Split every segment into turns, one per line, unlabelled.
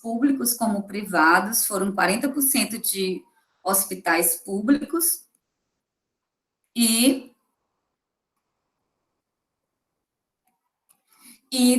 públicos como privados, foram 40% de hospitais públicos, e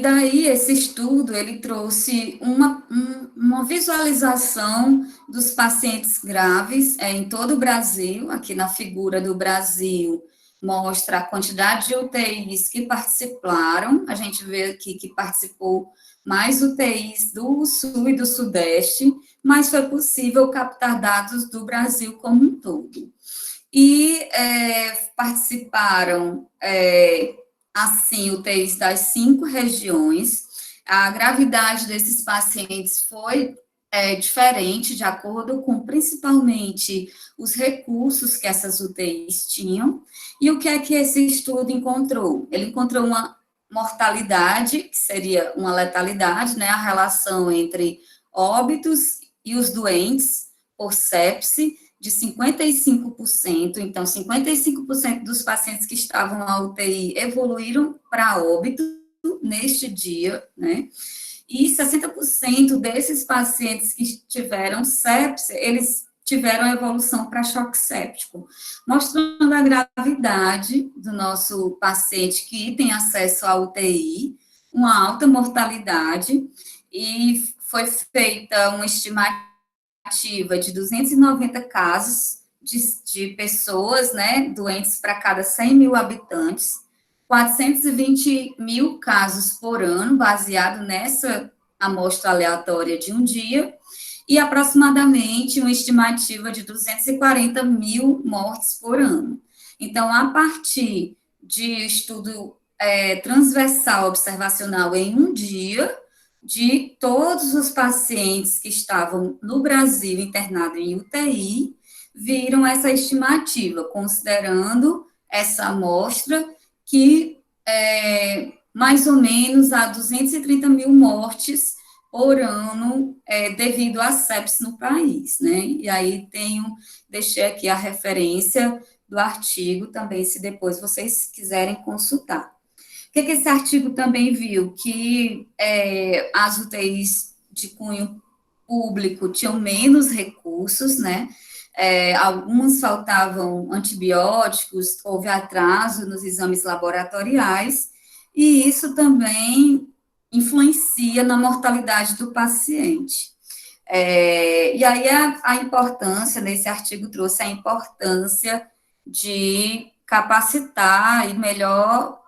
daí esse estudo, ele trouxe uma visualização dos pacientes graves em todo o Brasil. Aqui na figura do Brasil, mostra a quantidade de UTIs que participaram. A gente vê aqui que participou mais UTIs do Sul e do Sudeste, mas foi possível captar dados do Brasil como um todo. E participaram, assim, UTIs das 5 regiões. A gravidade desses pacientes foi diferente, de acordo com, principalmente, os recursos que essas UTIs tinham. E o que é que esse estudo encontrou? Ele encontrou uma mortalidade, que seria uma letalidade, né, a relação entre óbitos e os doentes por sepse, de 55%, então 55% dos pacientes que estavam na UTI evoluíram para óbito neste dia, né? E 60% desses pacientes que tiveram sepse, eles tiveram evolução para choque séptico, mostrando a gravidade do nosso paciente que tem acesso à UTI, uma alta mortalidade, e foi feita uma estimativa de 290 casos de pessoas, né, doentes para cada 100 mil habitantes, 420 mil casos por ano, baseado nessa amostra aleatória de um dia, e aproximadamente uma estimativa de 240 mil mortes por ano. Então, a partir de estudo transversal observacional em um dia, de todos os pacientes que estavam no Brasil internados em UTI, viram essa estimativa, considerando essa amostra que mais ou menos há 230 mil mortes por ano devido à sepse no país, né? E aí deixei aqui a referência do artigo também, se depois vocês quiserem consultar. O que esse artigo também viu? Que as UTIs de cunho público tinham menos recursos, né? Alguns faltavam antibióticos, houve atraso nos exames laboratoriais, e isso também influencia na mortalidade do paciente. E aí a importância, nesse artigo trouxe a importância de capacitar e melhor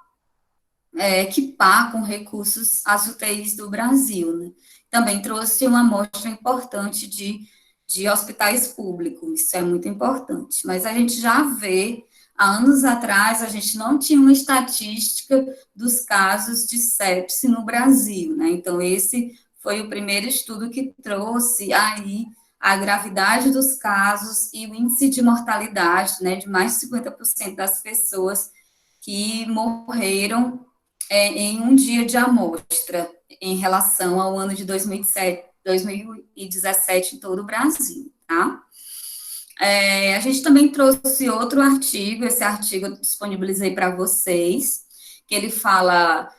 equipar com recursos as UTIs do Brasil, né? Também trouxe uma amostra importante de hospitais públicos, isso é muito importante, mas a gente já vê, há anos atrás, a gente não tinha uma estatística dos casos de sepse no Brasil, né? Então, esse foi o primeiro estudo que trouxe aí a gravidade dos casos e o índice de mortalidade, né, de mais de 50% das pessoas que morreram em um dia de amostra, em relação ao ano de 2017 em todo o Brasil, tá? A gente também trouxe outro artigo, esse artigo eu disponibilizei para vocês, que ele fala,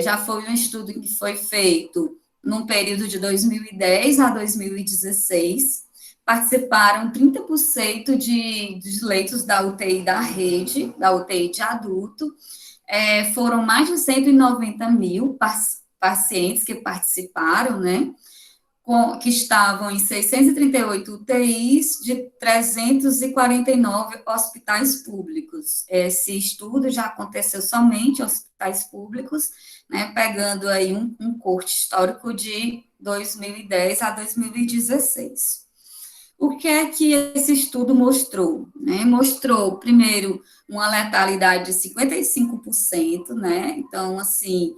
já foi um estudo que foi feito num período de 2010 a 2016, participaram 30% de leitos da UTI da rede, da UTI de adulto, foram mais de 190 mil pacientes que participaram, né, que estavam em 638 UTIs de 349 hospitais públicos. Esse estudo já aconteceu somente em hospitais públicos, né, pegando aí um corte histórico de 2010 a 2016. O que é que esse estudo mostrou? Né? Mostrou, primeiro, uma letalidade de 55%, né? Então, assim,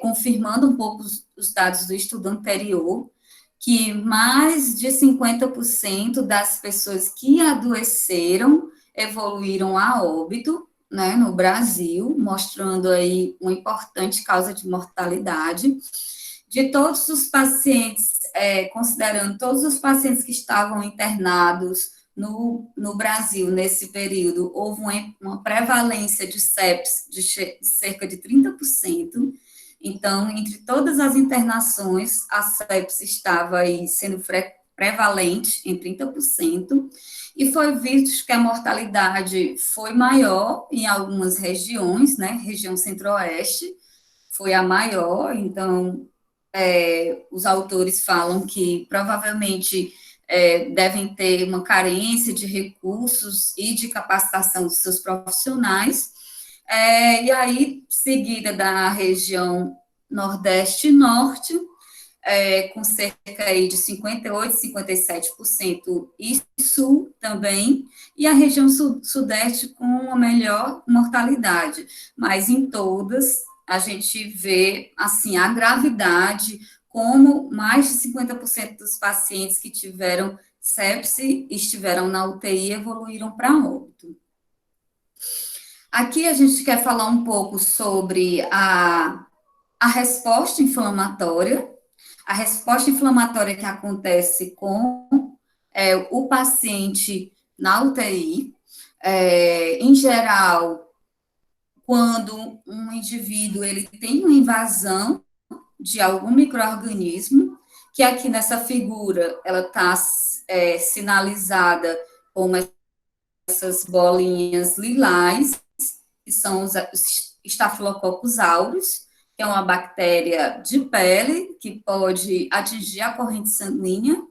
confirmando um pouco os dados do estudo anterior, que mais de 50% das pessoas que adoeceram evoluíram a óbito, né, no Brasil, mostrando aí uma importante causa de mortalidade. De todos os pacientes, considerando todos os pacientes que estavam internados no Brasil nesse período, houve uma prevalência de sepsis de cerca de 30%, Então, entre todas as internações, a sepse estava aí sendo prevalente em 30%, e foi visto que a mortalidade foi maior em algumas regiões, né, região centro-oeste foi a maior, então, os autores falam que provavelmente devem ter uma carência de recursos e de capacitação dos seus profissionais, e aí, seguida da região Nordeste e Norte, com cerca aí de 58%, 57%, e Sul também, e a região Sudeste com uma melhor mortalidade, mas em todas a gente vê, assim, a gravidade, como mais de 50% dos pacientes que tiveram sepse e estiveram na UTI evoluíram para óbito. Aqui a gente quer falar um pouco sobre a resposta inflamatória. A resposta inflamatória que acontece com o paciente na UTI, em geral, quando um indivíduo ele tem uma invasão de algum micro-organismo, que aqui nessa figura ela está sinalizada com essas bolinhas lilás, que são os Staphylococcus aureus, que é uma bactéria de pele que pode atingir a corrente sanguínea,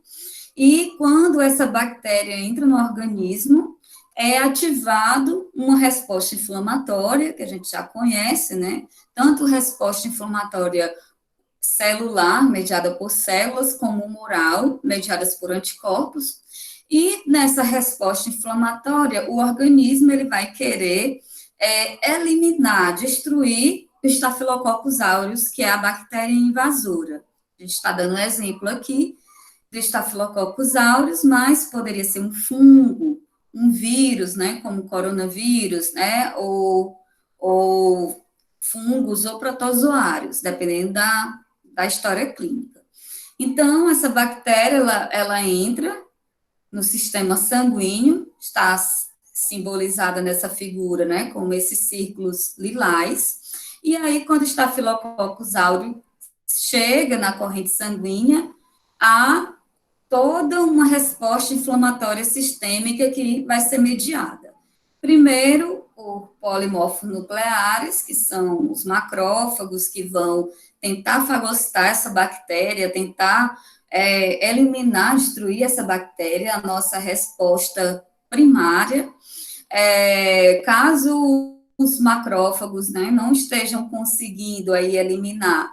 e quando essa bactéria entra no organismo, é ativado uma resposta inflamatória, que a gente já conhece, né? Tanto resposta inflamatória celular, mediada por células, como humoral, mediadas por anticorpos, e nessa resposta inflamatória, o organismo ele vai querer eliminar, destruir o Staphylococcus aureus, que é a bactéria invasora. A gente está dando um exemplo aqui do Staphylococcus aureus, mas poderia ser um fungo, um vírus, né, como o coronavírus, né, ou fungos ou protozoários, dependendo da história clínica. Então, essa bactéria, ela entra no sistema sanguíneo, está simbolizada nessa figura, né, como esses círculos lilás, e aí, quando o Staphylococcus aureus chega na corrente sanguínea, há toda uma resposta inflamatória sistêmica que vai ser mediada. Primeiro, por polimorfos nucleares, que são os macrófagos, que vão tentar fagocitar essa bactéria, tentar eliminar, destruir essa bactéria, a nossa resposta primária. Caso os macrófagos, né, não estejam conseguindo aí eliminar,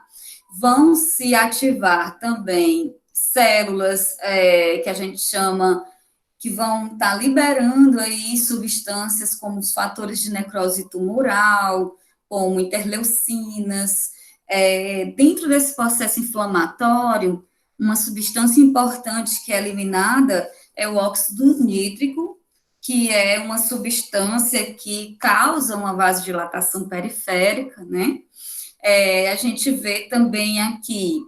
vão se ativar também células que a gente chama, que vão estar liberando aí substâncias como os fatores de necrose tumoral, como interleucinas. Dentro desse processo inflamatório, uma substância importante que é eliminada é o óxido nítrico, que é uma substância que causa uma vasodilatação periférica, né? A gente vê também aqui,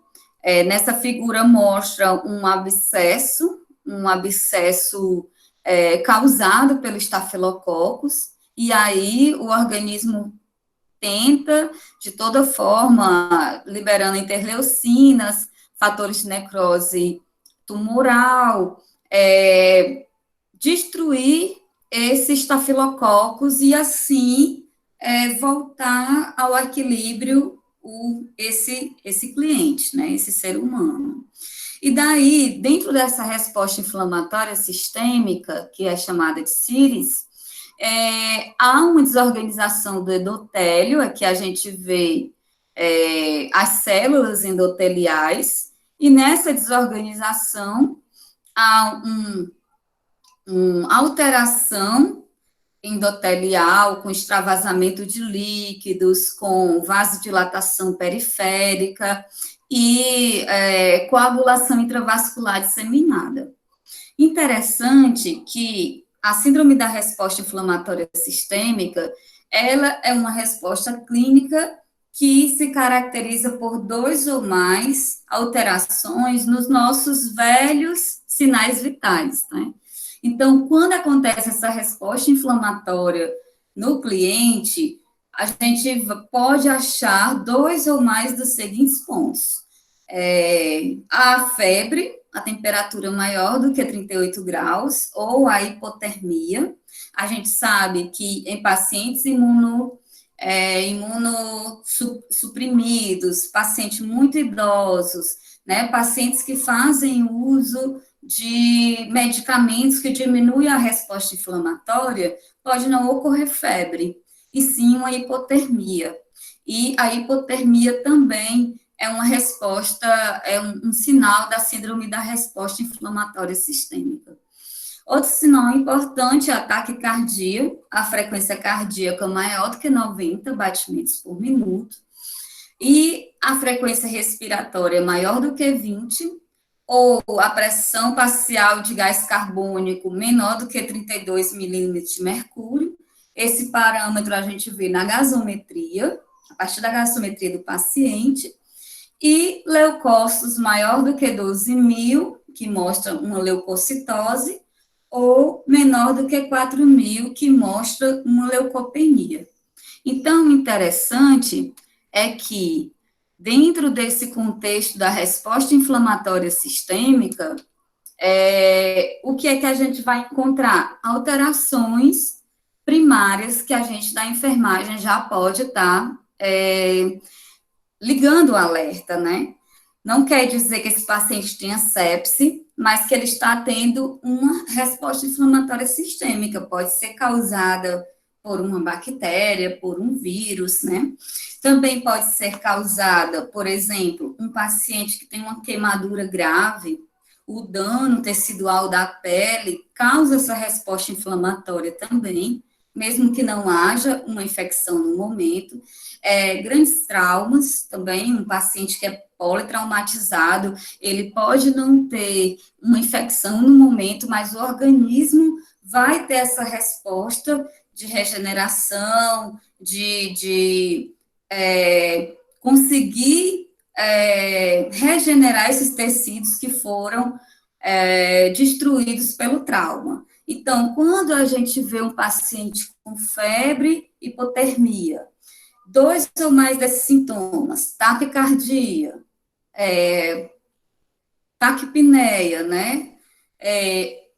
nessa figura mostra um abscesso causado pelo estafilococcus, e aí o organismo tenta, de toda forma, liberando interleucinas, fatores de necrose tumoral, destruir esse estafilococcus e, assim, voltar ao equilíbrio esse cliente, né, esse ser humano. E daí, dentro dessa resposta inflamatória sistêmica, que é chamada de CIRIS, há uma desorganização do endotélio, aqui a gente vê as células endoteliais, e nessa desorganização há uma alteração endotelial, com extravasamento de líquidos, com vasodilatação periférica e coagulação intravascular disseminada. Interessante que a síndrome da resposta inflamatória sistêmica, ela é uma resposta clínica que se caracteriza por 2 ou mais alterações nos nossos velhos sinais vitais, né? Então, quando acontece essa resposta inflamatória no cliente, a gente pode achar dois ou mais dos seguintes pontos. A febre, a temperatura maior do que 38 graus, ou a hipotermia. A gente sabe que em pacientes imunossuprimidos, pacientes muito idosos, né, pacientes que fazem uso de medicamentos que diminuem a resposta inflamatória, pode não ocorrer febre, e sim uma hipotermia. E a hipotermia também é uma resposta, é um sinal da síndrome da resposta inflamatória sistêmica. Outro sinal importante é a taquicardia, a frequência cardíaca maior do que 90 batimentos por minuto, e a frequência respiratória maior do que 20, ou a pressão parcial de gás carbônico menor do que 32 milímetros de mercúrio. Esse parâmetro a gente vê na gasometria, a partir da gasometria do paciente, e leucócitos maior do que 12.000, que mostra uma leucocitose, ou menor do que 4.000, que mostra uma leucopenia. Então, o interessante é que, dentro desse contexto da resposta inflamatória sistêmica, o que é que a gente vai encontrar? Alterações primárias que a gente da enfermagem já pode estar ligando o alerta, né? Não quer dizer que esse paciente tenha sepse, mas que ele está tendo uma resposta inflamatória sistêmica, pode ser causada por uma bactéria, por um vírus, né? Também pode ser causada, por exemplo, um paciente que tem uma queimadura grave, o dano tecidual da pele causa essa resposta inflamatória também, mesmo que não haja uma infecção no momento. Grandes traumas também, um paciente que é politraumatizado, ele pode não ter uma infecção no momento, mas o organismo vai ter essa resposta de regeneração, de conseguir regenerar esses tecidos que foram destruídos pelo trauma. Então, quando a gente vê um paciente com febre, hipotermia, dois ou mais desses sintomas, taquicardia, taquipneia, né,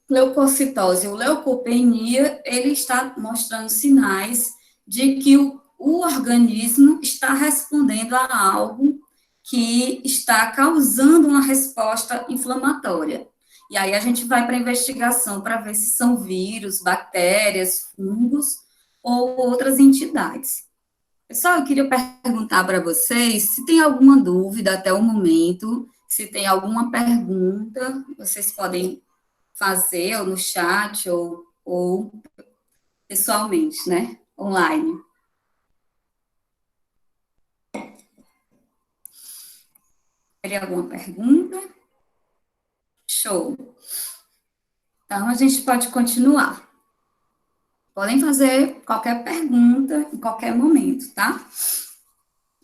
leucocitose ou leucopenia, ele está mostrando sinais de que o organismo está respondendo a algo que está causando uma resposta inflamatória. E aí a gente vai para a investigação para ver se são vírus, bactérias, fungos ou outras entidades. Pessoal, eu queria perguntar para vocês se tem alguma dúvida até o momento, se tem alguma pergunta, vocês podem fazer ou no chat ou pessoalmente, né? Online. Teria alguma pergunta? Show. Então, a gente pode continuar. Podem fazer qualquer pergunta em qualquer momento, tá?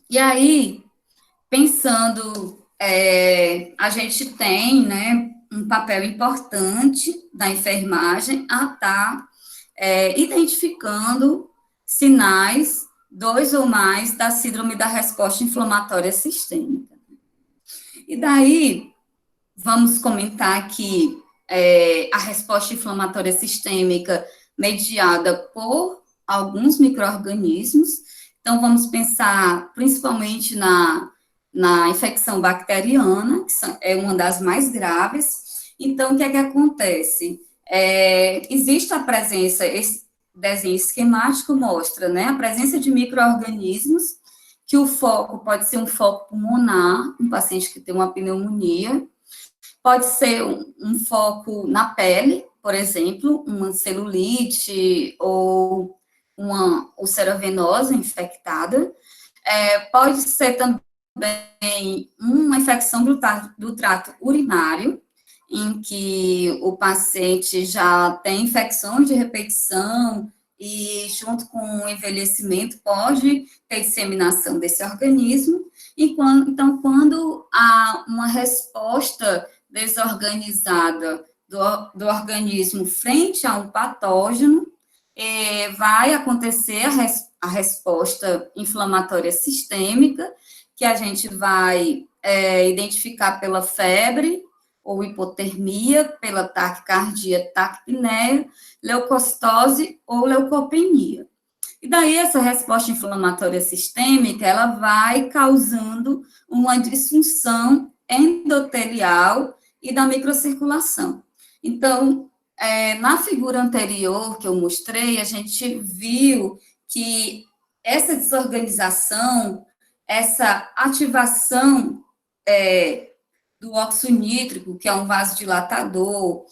E aí, pensando, a gente tem, né, um papel importante da enfermagem a estar identificando sinais, dois ou mais, da síndrome da resposta inflamatória sistêmica. E daí, vamos comentar aqui a resposta inflamatória sistêmica mediada por alguns micro-organismos. Então, vamos pensar principalmente na infecção bacteriana, que é uma das mais graves. Então, o que é que acontece? Existe a presença, esse desenho esquemático mostra, né, a presença de micro-organismos, que o foco pode ser um foco pulmonar, um paciente que tem uma pneumonia, pode ser um foco na pele, por exemplo, uma celulite ou uma úlcera venosa infectada, pode ser também uma infecção do trato urinário, em que o paciente já tem infecções de repetição e, junto com o envelhecimento, pode ter disseminação desse organismo. Então, quando há uma resposta desorganizada do organismo frente a um patógeno, vai acontecer a resposta inflamatória sistêmica, que a gente vai identificar pela febre ou hipotermia, pela taquicardia, taquipneia, leucocitose ou leucopenia. E daí essa resposta inflamatória sistêmica, ela vai causando uma disfunção endotelial e da microcirculação. Então, na figura anterior que eu mostrei, a gente viu que essa desorganização, essa ativação do óxido nítrico, que é um vasodilatador,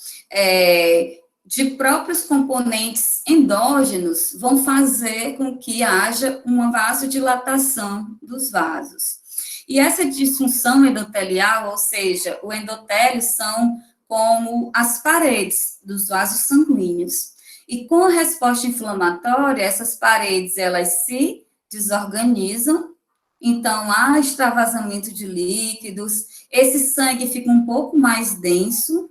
de próprios componentes endógenos, vão fazer com que haja uma vasodilatação dos vasos. E essa disfunção endotelial, ou seja, o endotélio são como as paredes dos vasos sanguíneos. E com a resposta inflamatória, essas paredes, elas se desorganizam, então há extravasamento de líquidos, esse sangue fica um pouco mais denso,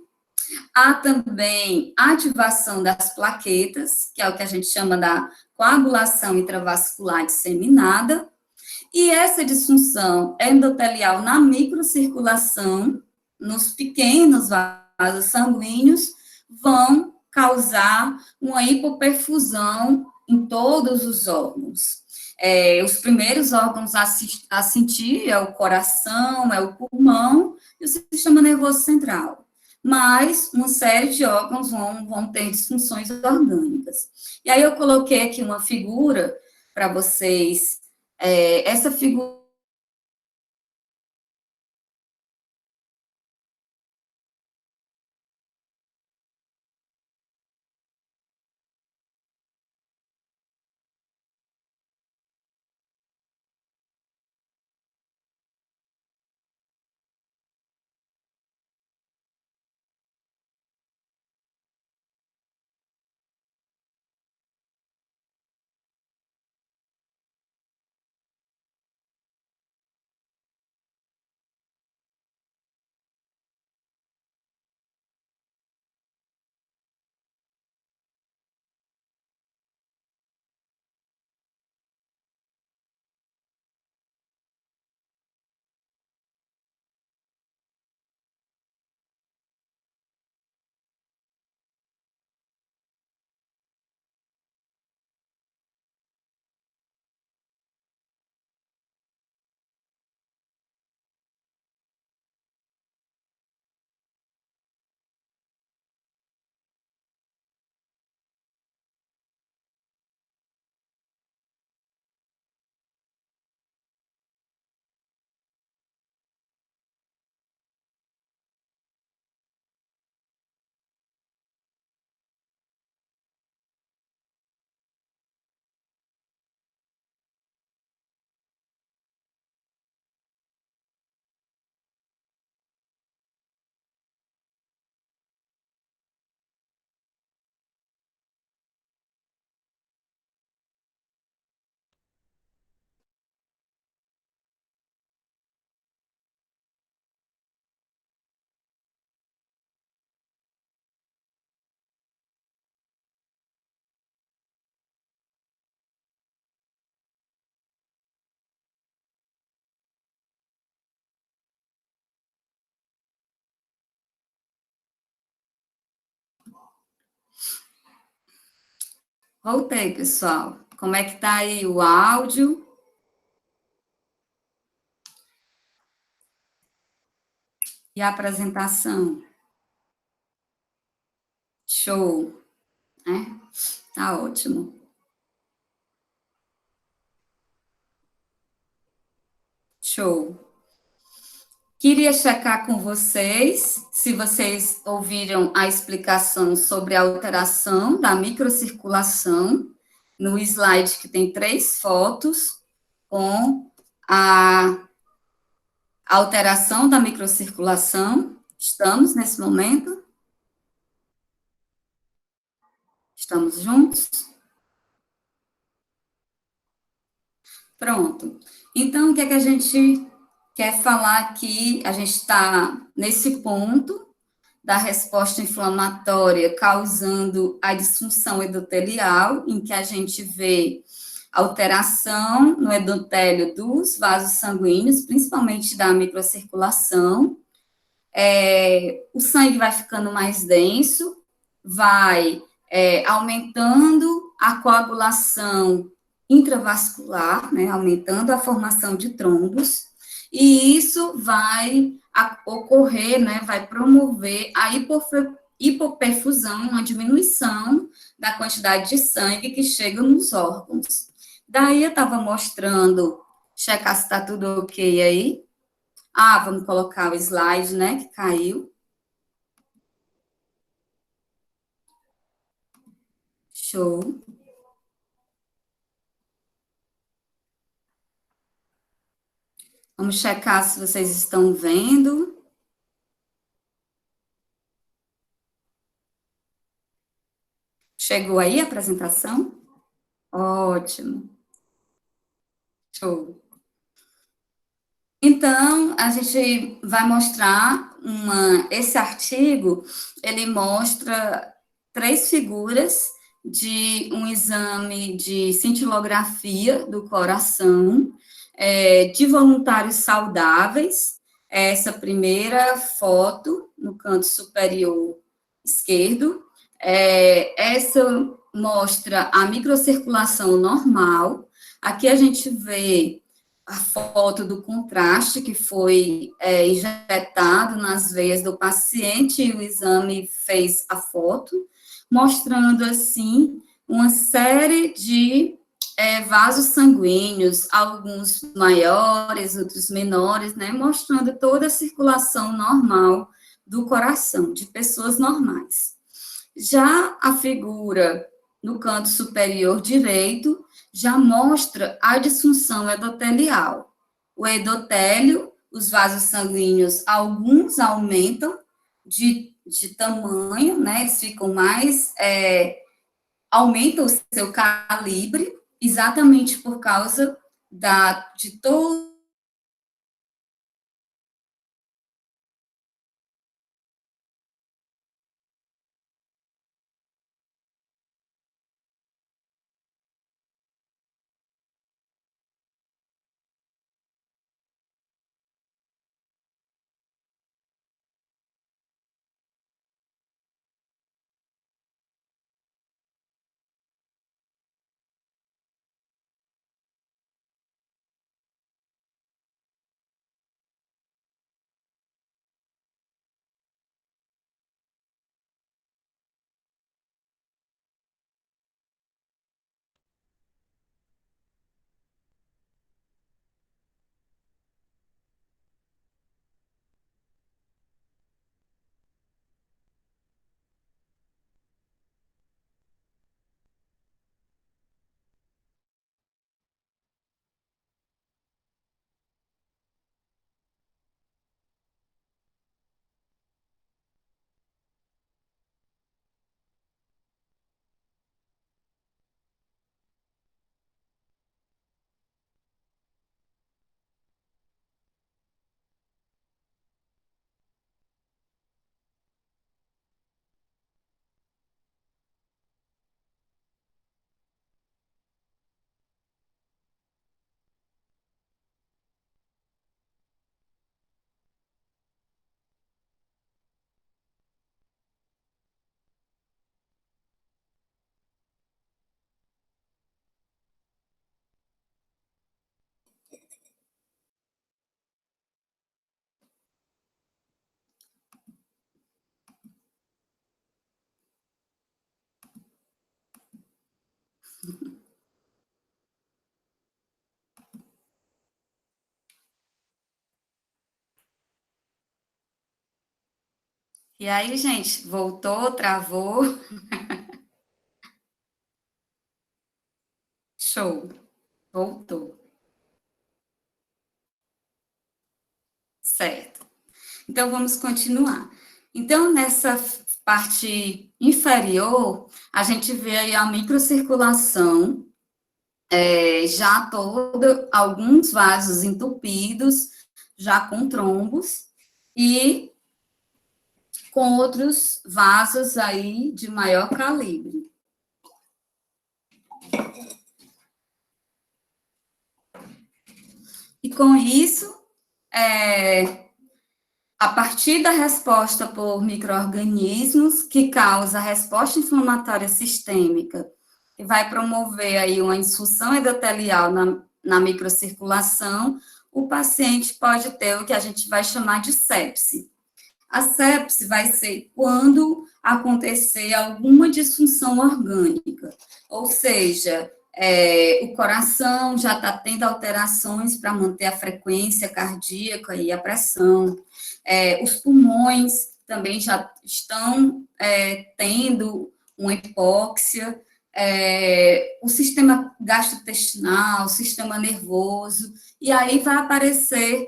há também ativação das plaquetas, que é o que a gente chama da coagulação intravascular disseminada, e essa disfunção endotelial na microcirculação, nos pequenos vasos sanguíneos, vão causar uma hipoperfusão em todos os órgãos. Os primeiros órgãos a sentir é o coração, é o pulmão e o sistema nervoso central. Mas uma série de órgãos vão ter disfunções orgânicas. E aí eu coloquei aqui uma figura para vocês. Essa figura voltei, pessoal. Como é que tá aí o áudio e a apresentação? Show, né? Tá ótimo. Show. Queria checar com vocês se vocês ouviram a explicação sobre a alteração da microcirculação no slide que tem 3 fotos com a alteração da microcirculação. Estamos nesse momento? Estamos juntos? Pronto. Então, o que é que a gente quer falar aqui? A gente está nesse ponto da resposta inflamatória, causando a disfunção endotelial, em que a gente vê alteração no endotélio dos vasos sanguíneos, principalmente da microcirculação. O sangue vai ficando mais denso, vai aumentando a coagulação intravascular, né, aumentando a formação de trombos, e isso vai ocorrer, né, vai promover a hipoperfusão, uma diminuição da quantidade de sangue que chega nos órgãos. Daí eu estava mostrando, checar se está tudo ok aí. Vamos colocar o slide, né, que caiu. Show. Vamos checar se vocês estão vendo. Chegou aí a apresentação? Ótimo. Show. Então, a gente vai mostrar esse artigo, ele mostra 3 figuras de um exame de cintilografia do coração, de voluntários saudáveis. Essa primeira foto, no canto superior esquerdo, essa mostra a microcirculação normal. Aqui a gente vê a foto do contraste que foi injetado nas veias do paciente, e o exame fez a foto, mostrando, assim, uma série de vasos sanguíneos, alguns maiores, outros menores, né, mostrando toda a circulação normal do coração, de pessoas normais. Já a figura no canto superior direito já mostra a disfunção endotelial. O endotélio, os vasos sanguíneos, alguns aumentam de tamanho, né? Eles ficam mais, aumentam o seu calibre, exatamente por causa de todo E aí, gente, voltou, travou? Show, voltou. Certo. Então, vamos continuar. Então, nessa parte inferior, a gente vê aí a microcirculação, já toda, alguns vasos entupidos, já com trombos, e com outros vasos aí de maior calibre. E com isso, a partir da resposta por micro-organismos, que causa a resposta inflamatória sistêmica, que vai promover aí uma insuficiência endotelial na microcirculação, o paciente pode ter o que a gente vai chamar de sepse. A sepse vai ser quando acontecer alguma disfunção orgânica, ou seja, o coração já está tendo alterações para manter a frequência cardíaca e a pressão, os pulmões também já estão tendo uma hipóxia, o sistema gastrointestinal, o sistema nervoso, e aí vai aparecer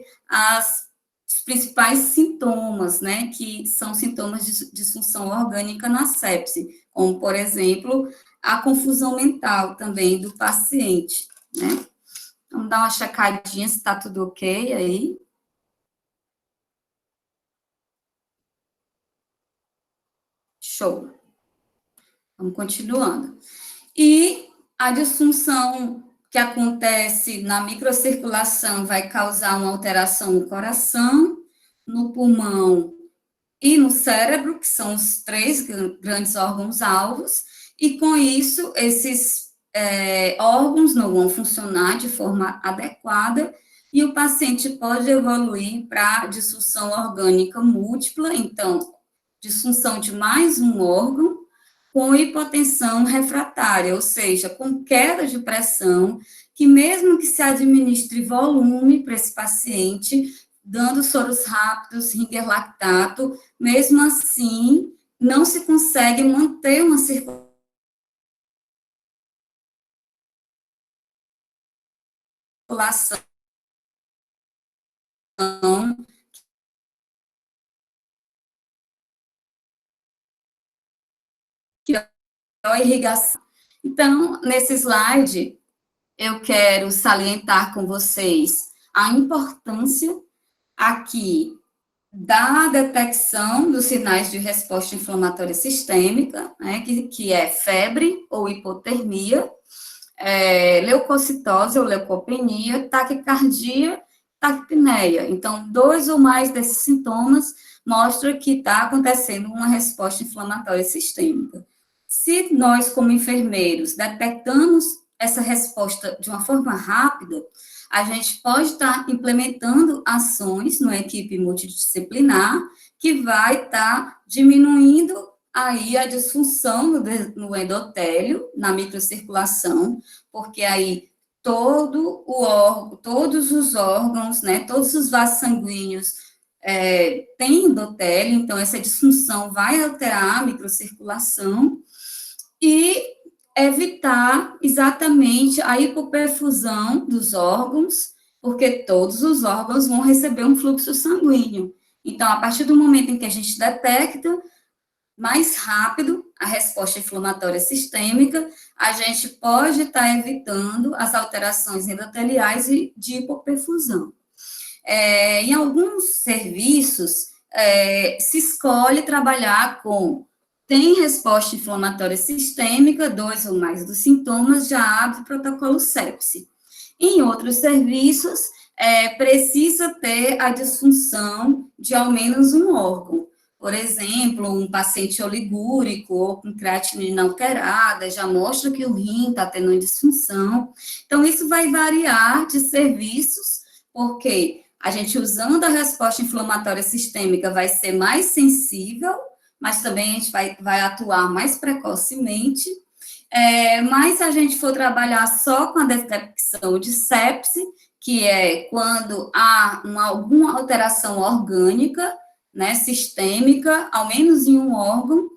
os principais sintomas, né, que são sintomas de disfunção orgânica na sepse, como, por exemplo, a confusão mental também do paciente, né? Vamos dar uma checadinha se está tudo ok aí. Show. Vamos continuando. E a disfunção que acontece na microcirculação vai causar uma alteração no coração, no pulmão e no cérebro, que são os 3 grandes órgãos-alvos, e com isso, esses órgãos não vão funcionar de forma adequada, e o paciente pode evoluir para disfunção orgânica múltipla, então, disfunção de mais um órgão, com hipotensão refratária, ou seja, com queda de pressão, que mesmo que se administre volume para esse paciente, dando soros rápidos, Ringer lactato, mesmo assim, não se consegue manter uma circulação que é a irrigação. Então, nesse slide, eu quero salientar com vocês a importância aqui da detecção dos sinais de resposta inflamatória sistêmica, né, que é febre ou hipotermia, leucocitose ou leucopenia, taquicardia, taquipneia. Então, 2 ou mais desses sintomas mostram que está acontecendo uma resposta inflamatória sistêmica. Se nós, como enfermeiros, detectamos essa resposta de uma forma rápida, a gente pode estar implementando ações numa equipe multidisciplinar que vai estar diminuindo aí a disfunção no endotélio, na microcirculação, porque aí todos os órgãos, né, todos os vasos sanguíneos têm endotélio, então essa disfunção vai alterar a microcirculação e evitar exatamente a hipoperfusão dos órgãos, porque todos os órgãos vão receber um fluxo sanguíneo. Então, a partir do momento em que a gente detecta mais rápido a resposta inflamatória sistêmica, a gente pode estar evitando as alterações endoteliais e de hipoperfusão. Em alguns serviços, se escolhe trabalhar tem resposta inflamatória sistêmica, 2 ou mais dos sintomas, já abre o protocolo sepse. Em outros serviços, precisa ter a disfunção de ao menos um órgão. Por exemplo, um paciente oligúrico ou com creatinina alterada, já mostra que o rim está tendo uma disfunção. Então, isso vai variar de serviços, porque a gente usando a resposta inflamatória sistêmica vai ser mais sensível, mas também a gente vai atuar mais precocemente. Mas se a gente for trabalhar só com a detecção de sepse, que é quando há alguma alteração orgânica, né, sistêmica, ao menos em um órgão,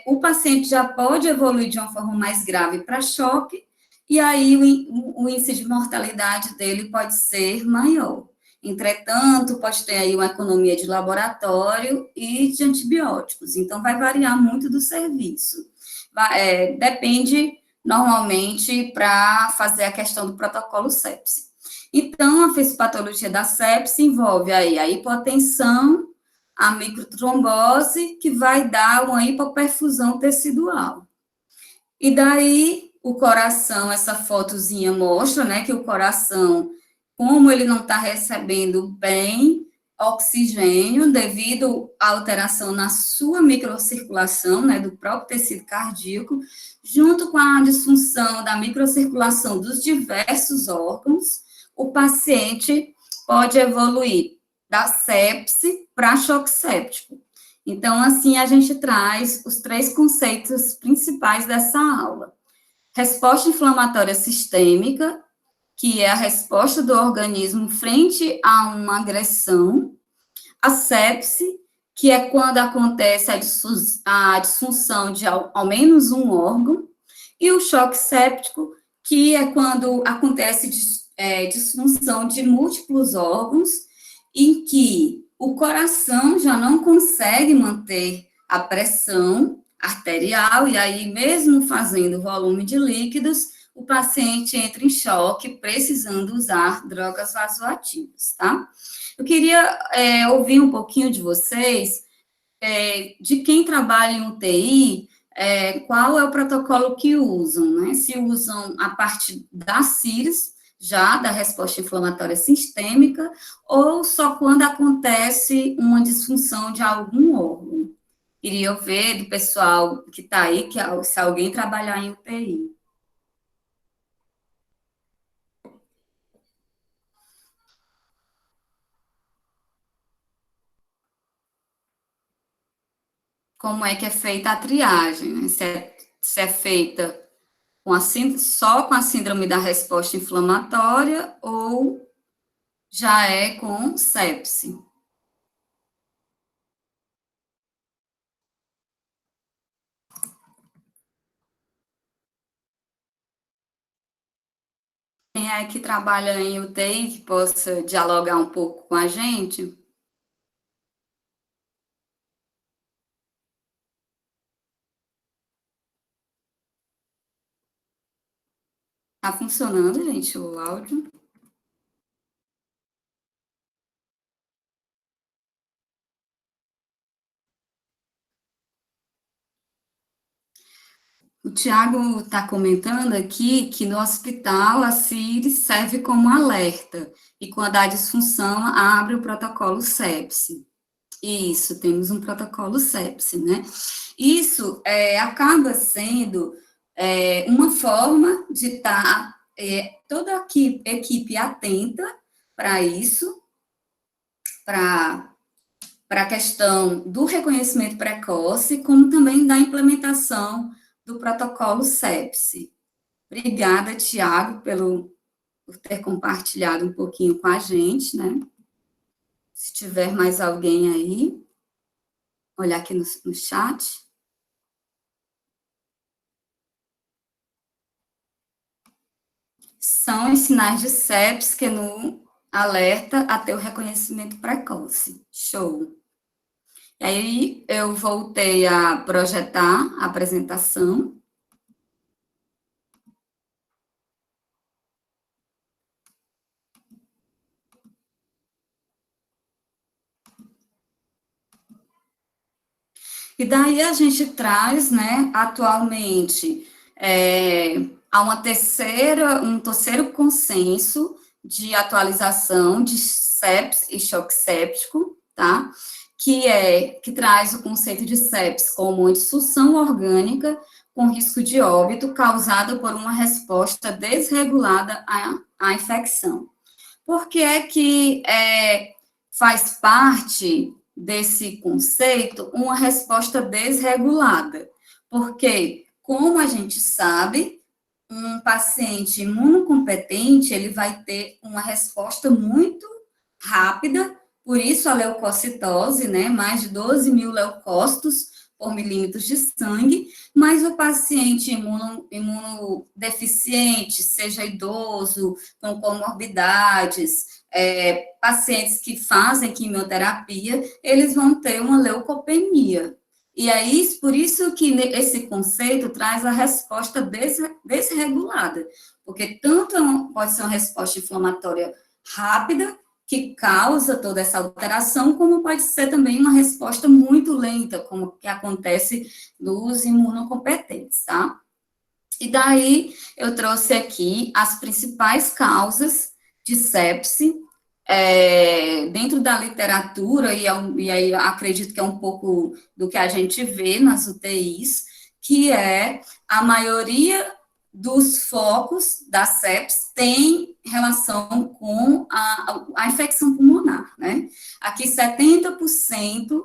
o paciente já pode evoluir de uma forma mais grave para choque, e aí o índice de mortalidade dele pode ser maior. Entretanto, pode ter aí uma economia de laboratório e de antibióticos, então vai variar muito do serviço. Depende, normalmente, para fazer a questão do protocolo sepse. Então, a fisiopatologia da sepse envolve aí a hipotensão, a microtrombose, que vai dar uma hipoperfusão tecidual. E daí, o coração, essa fotozinha mostra, né, que o coração, como ele não está recebendo bem oxigênio, devido à alteração na sua microcirculação, né, do próprio tecido cardíaco, junto com a disfunção da microcirculação dos diversos órgãos, o paciente pode evoluir da sepse para choque séptico. Então, assim, a gente traz os 3 conceitos principais dessa aula. Resposta inflamatória sistêmica, que é a resposta do organismo frente a uma agressão. A sepse, que é quando acontece a disfunção de ao menos um órgão. E o choque séptico, que é quando acontece disfunção de múltiplos órgãos, em que o coração já não consegue manter a pressão arterial, e aí, mesmo fazendo volume de líquidos, o paciente entra em choque, precisando usar drogas vasoativas, tá? Eu queria ouvir um pouquinho de vocês, de quem trabalha em UTI, qual é o protocolo que usam, né? Se usam a parte da CIRS, já da resposta inflamatória sistêmica, ou só quando acontece uma disfunção de algum órgão. Queria ver do pessoal que está aí, se alguém trabalhar em UTI. Como é que é feita a triagem, né? Se é feita só com a síndrome da resposta inflamatória ou já é com sepse. Quem é que trabalha em UTI que possa dialogar um pouco com a gente? Tá funcionando, gente, o áudio? O Tiago está comentando aqui que no hospital a CIRS serve como alerta e quando há disfunção abre o protocolo sepse. Isso, temos um protocolo sepse, né? Isso acaba sendo uma forma de estar toda a equipe atenta para isso, para a questão do reconhecimento precoce, como também da implementação do protocolo sepse. Obrigada, Tiago, por ter compartilhado um pouquinho com a gente, né? Se tiver mais alguém aí, olhar aqui no chat. São os sinais de sepsis que no alerta até o reconhecimento precoce. Show. E aí, eu voltei a projetar a apresentação. E daí a gente traz, né, atualmente, há um terceiro consenso de atualização de sepsis e choque séptico, tá? Que traz o conceito de sepsis como uma disfunção orgânica com risco de óbito causada por uma resposta desregulada à infecção. Por que é que faz parte desse conceito uma resposta desregulada? Porque, como a gente sabe, um paciente imunocompetente, ele vai ter uma resposta muito rápida, por isso a leucocitose, né, mais de 12 mil leucócitos por milímetros de sangue, mas o paciente imunodeficiente, seja idoso, com comorbidades, pacientes que fazem quimioterapia, eles vão ter uma leucopenia. E aí, por isso que esse conceito traz a resposta desregulada, porque tanto pode ser uma resposta inflamatória rápida, que causa toda essa alteração, como pode ser também uma resposta muito lenta, como que acontece nos imunocompetentes, tá? E daí eu trouxe aqui as principais causas de sepse, dentro da literatura, e aí acredito que é um pouco do que a gente vê nas UTIs, que é a maioria dos focos da sepse tem relação com a infecção pulmonar, né? Aqui 70%,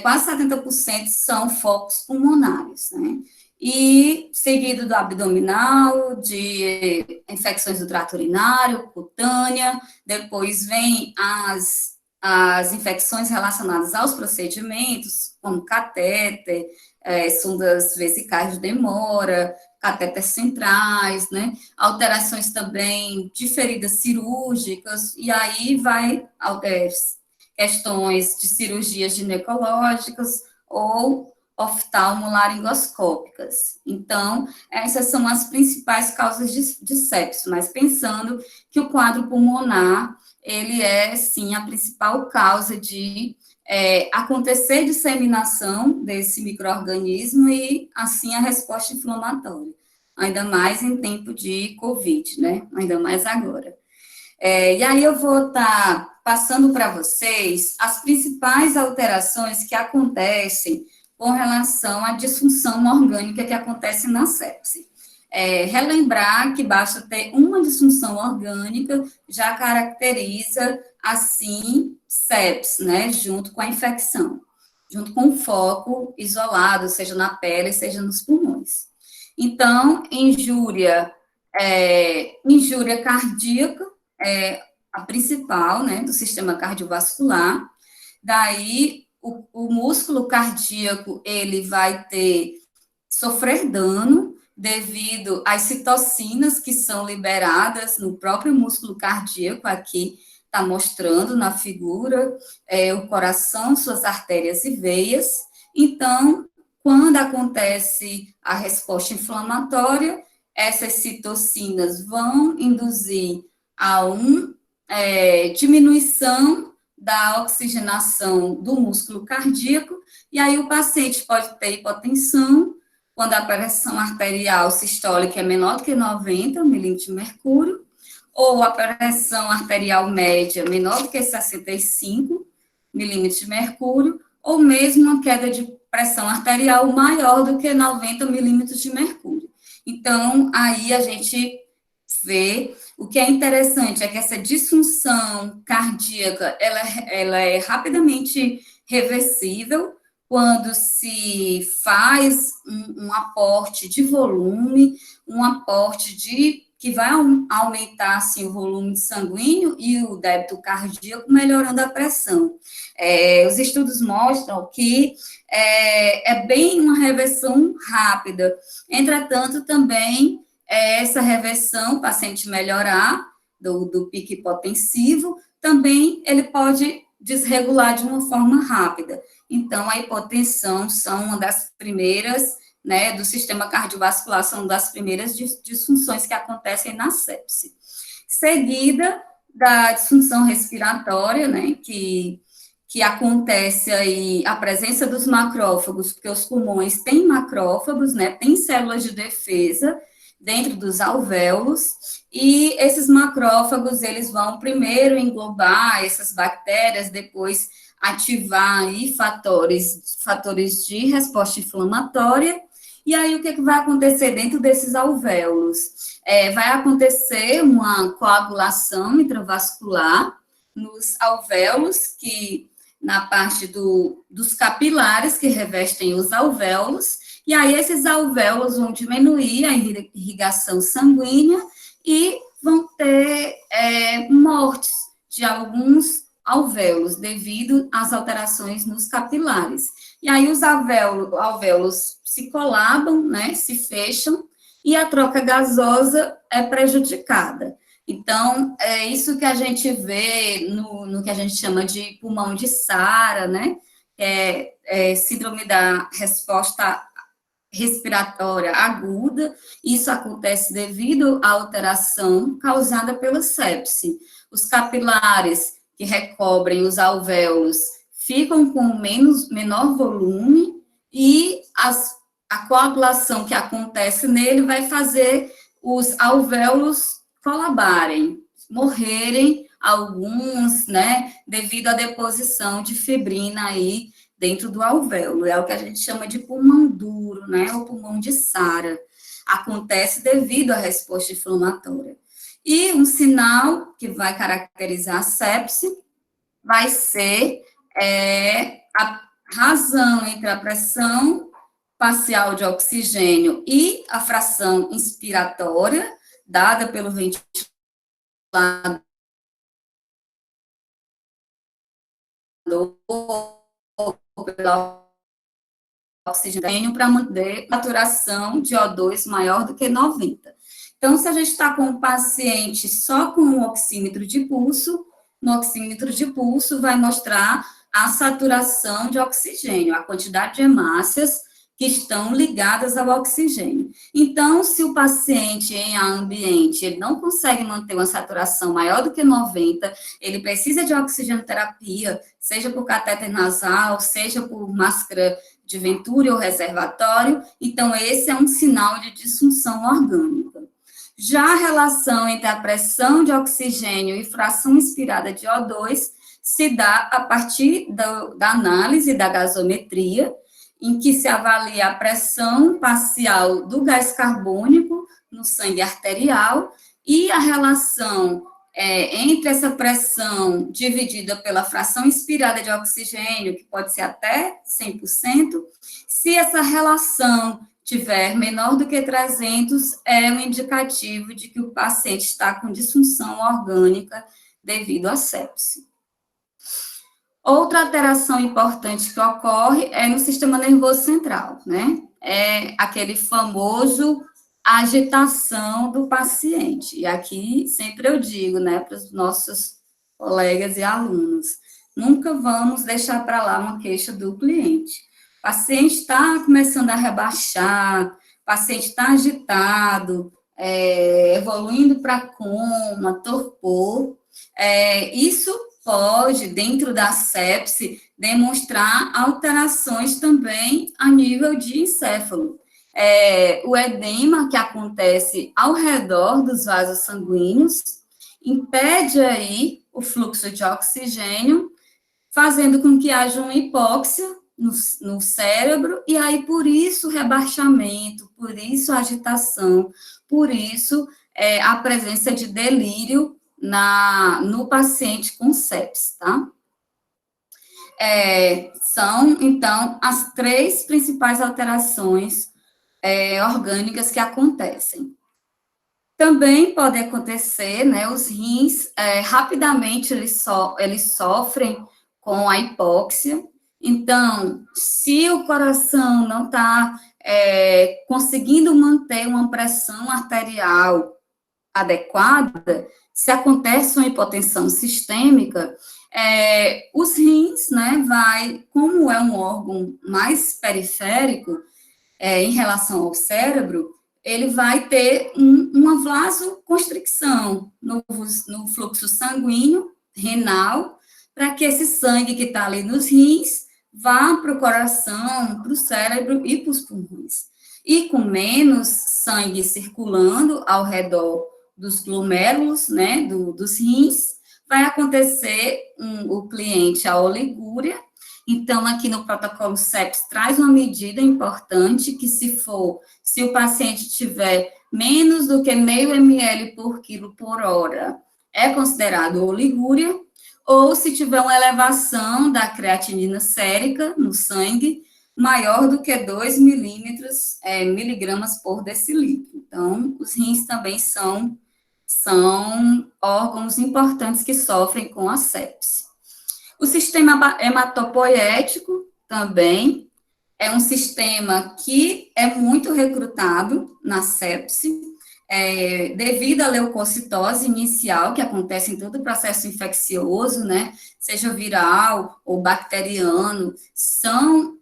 quase 70% são focos pulmonares, né? E seguido do abdominal, de infecções do trato urinário, cutânea, depois vem as infecções relacionadas aos procedimentos, como catéter, sondas vesicais de demora, catéteres centrais, né? Alterações também de feridas cirúrgicas, e aí vai questões de cirurgias ginecológicas ou oftalmolaringoscópicas. Então, essas são as principais causas de sepsis, mas pensando que o quadro pulmonar, ele é, sim, a principal causa de acontecer disseminação desse micro-organismo e, assim, a resposta inflamatória. Ainda mais em tempo de Covid, né? Ainda mais agora. E aí eu vou estar passando para vocês as principais alterações que acontecem com relação à disfunção orgânica que acontece na sepse. Relembrar que basta ter uma disfunção orgânica, já caracteriza, assim, sepse, né, junto com a infecção, junto com o foco isolado, seja na pele, seja nos pulmões. Então, injúria cardíaca é a principal, né, do sistema cardiovascular. Daí, o músculo cardíaco, ele vai sofrer dano devido às citocinas que são liberadas no próprio músculo cardíaco, aqui está mostrando na figura, o coração, suas artérias e veias. Então, quando acontece a resposta inflamatória, essas citocinas vão induzir a diminuição da oxigenação do músculo cardíaco, e aí o paciente pode ter hipotensão, quando a pressão arterial sistólica é menor do que 90 milímetros de mercúrio, ou a pressão arterial média menor do que 65 milímetros de mercúrio, ou mesmo uma queda de pressão arterial maior do que 90 milímetros de mercúrio. Então, aí a gente vê, o que é interessante é que essa disfunção cardíaca, ela é rapidamente reversível quando se faz um aporte de volume, um aporte que vai aumentar, assim, o volume sanguíneo e o débito cardíaco, melhorando a pressão. Os estudos mostram que é bem uma reversão rápida. Entretanto, também, essa reversão, o paciente melhorar do pico hipotensivo, também ele pode desregular de uma forma rápida. Então, a hipotensão são uma das primeiras, né, do sistema cardiovascular, são das primeiras disfunções que acontecem na sepse. Seguida da disfunção respiratória, né, que acontece aí a presença dos macrófagos, porque os pulmões têm macrófagos, né, têm células de defesa dentro dos alvéolos, e esses macrófagos, eles vão primeiro englobar essas bactérias, depois ativar aí fatores de resposta inflamatória, e aí o que vai acontecer dentro desses alvéolos? Vai acontecer uma coagulação intravascular nos alvéolos, que na parte dos capilares que revestem os alvéolos, e aí esses alvéolos vão diminuir a irrigação sanguínea e vão ter mortes de alguns alvéolos devido às alterações nos capilares. E aí os alvéolos se colabam, né, se fecham, e a troca gasosa é prejudicada. Então, é isso que a gente vê no que a gente chama de pulmão de Sara, né, síndrome da resposta respiratória aguda. Isso acontece devido à alteração causada pela sepse. Os capilares que recobrem os alvéolos ficam com menor volume e a coagulação que acontece nele vai fazer os alvéolos colabarem, morrerem alguns, né, devido à deposição de fibrina aí dentro do alvéolo. É o que a gente chama de pulmão duro, né, ou pulmão de Sara. Acontece devido à resposta inflamatória. E um sinal que vai caracterizar a sepse vai ser a razão entre a pressão parcial de oxigênio e a fração inspiratória, dada pelo ventilador ou pelo oxigênio para manter a saturação de O2 maior do que 90. Então, se a gente está com um paciente só com um oxímetro de pulso, no oxímetro de pulso vai mostrar a saturação de oxigênio, a quantidade de hemácias que estão ligadas ao oxigênio. Então, se o paciente em ambiente ele não consegue manter uma saturação maior do que 90, ele precisa de oxigenoterapia, seja por catéter nasal, seja por máscara de Venturi ou reservatório, então esse é um sinal de disfunção orgânica. Já a relação entre a pressão de oxigênio e fração inspirada de O2 se dá a partir da análise da gasometria, em que se avalia a pressão parcial do gás carbônico no sangue arterial e a relação entre essa pressão dividida pela fração inspirada de oxigênio, que pode ser até 100%, se essa relação tiver menor do que 300, é um indicativo de que o paciente está com disfunção orgânica devido à sepse. Outra alteração importante que ocorre é no sistema nervoso central, né? É aquele famoso agitação do paciente. E aqui sempre eu digo, né, para os nossos colegas e alunos, nunca vamos deixar para lá uma queixa do cliente. O paciente está começando a rebaixar, o paciente está agitado, evoluindo para coma, torpor, isso pode, dentro da sepse, demonstrar alterações também a nível de encéfalo. O edema que acontece ao redor dos vasos sanguíneos impede aí o fluxo de oxigênio, fazendo com que haja uma hipóxia no cérebro, e aí por isso rebaixamento, por isso agitação, por isso a presença de delírio no paciente com sepse, tá? São, então, as 3 principais alterações orgânicas que acontecem. Também pode acontecer, né, os rins, rapidamente eles sofrem com a hipóxia. Então, se o coração não está conseguindo manter uma pressão arterial adequada, se acontece uma hipotensão sistêmica, os rins, né, como é um órgão mais periférico em relação ao cérebro, ele vai ter uma vasoconstricção no fluxo sanguíneo renal, para que esse sangue que está ali nos rins vá para o coração, para o cérebro e para os pulmões. E com menos sangue circulando ao redor dos glomérulos, né, dos rins, vai acontecer o cliente a oligúria. Então, aqui no protocolo sepse traz uma medida importante, que se o paciente tiver menos do que 0,5 ml por quilo por hora, é considerado oligúria, ou se tiver uma elevação da creatinina sérica no sangue, maior do que 2 miligramas por decilitro. Então, os rins também são órgãos importantes que sofrem com a sepse. O sistema hematopoético também é um sistema que é muito recrutado na sepse, devido à leucocitose inicial, que acontece em todo o processo infeccioso, né, seja viral ou bacteriano, são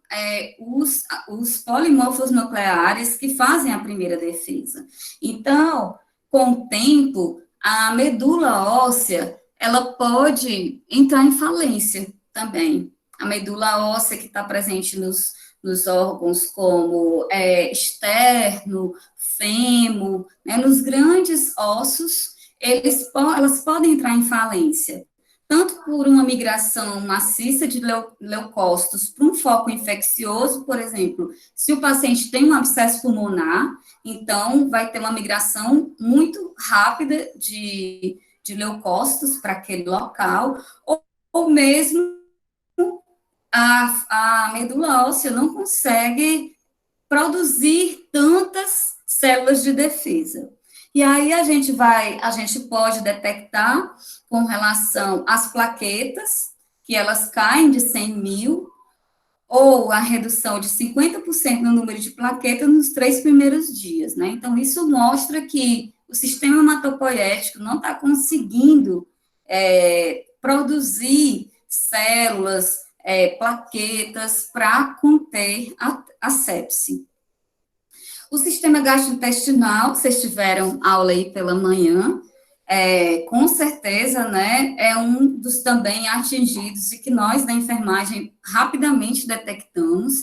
os polimorfos nucleares que fazem a primeira defesa. Então, com o tempo, a medula óssea ela pode entrar em falência também. A medula óssea que está presente nos órgãos como externo, fêmur, né, nos grandes ossos, elas podem entrar em falência, tanto por uma migração maciça de leucócitos para um foco infeccioso, por exemplo, se o paciente tem um abscesso pulmonar, então vai ter uma migração muito rápida de leucócitos para aquele local, ou mesmo a medula óssea não consegue produzir tantas células de defesa. E aí a gente pode detectar com relação às plaquetas, que elas caem de 100 mil, ou a redução de 50% no número de plaquetas nos 3 primeiros dias, né? Então, isso mostra que o sistema hematopoético não está conseguindo produzir células, plaquetas para conter a sepse. O sistema gastrointestinal, vocês tiveram aula aí pela manhã, com certeza, né, é um dos também atingidos e que nós da enfermagem rapidamente detectamos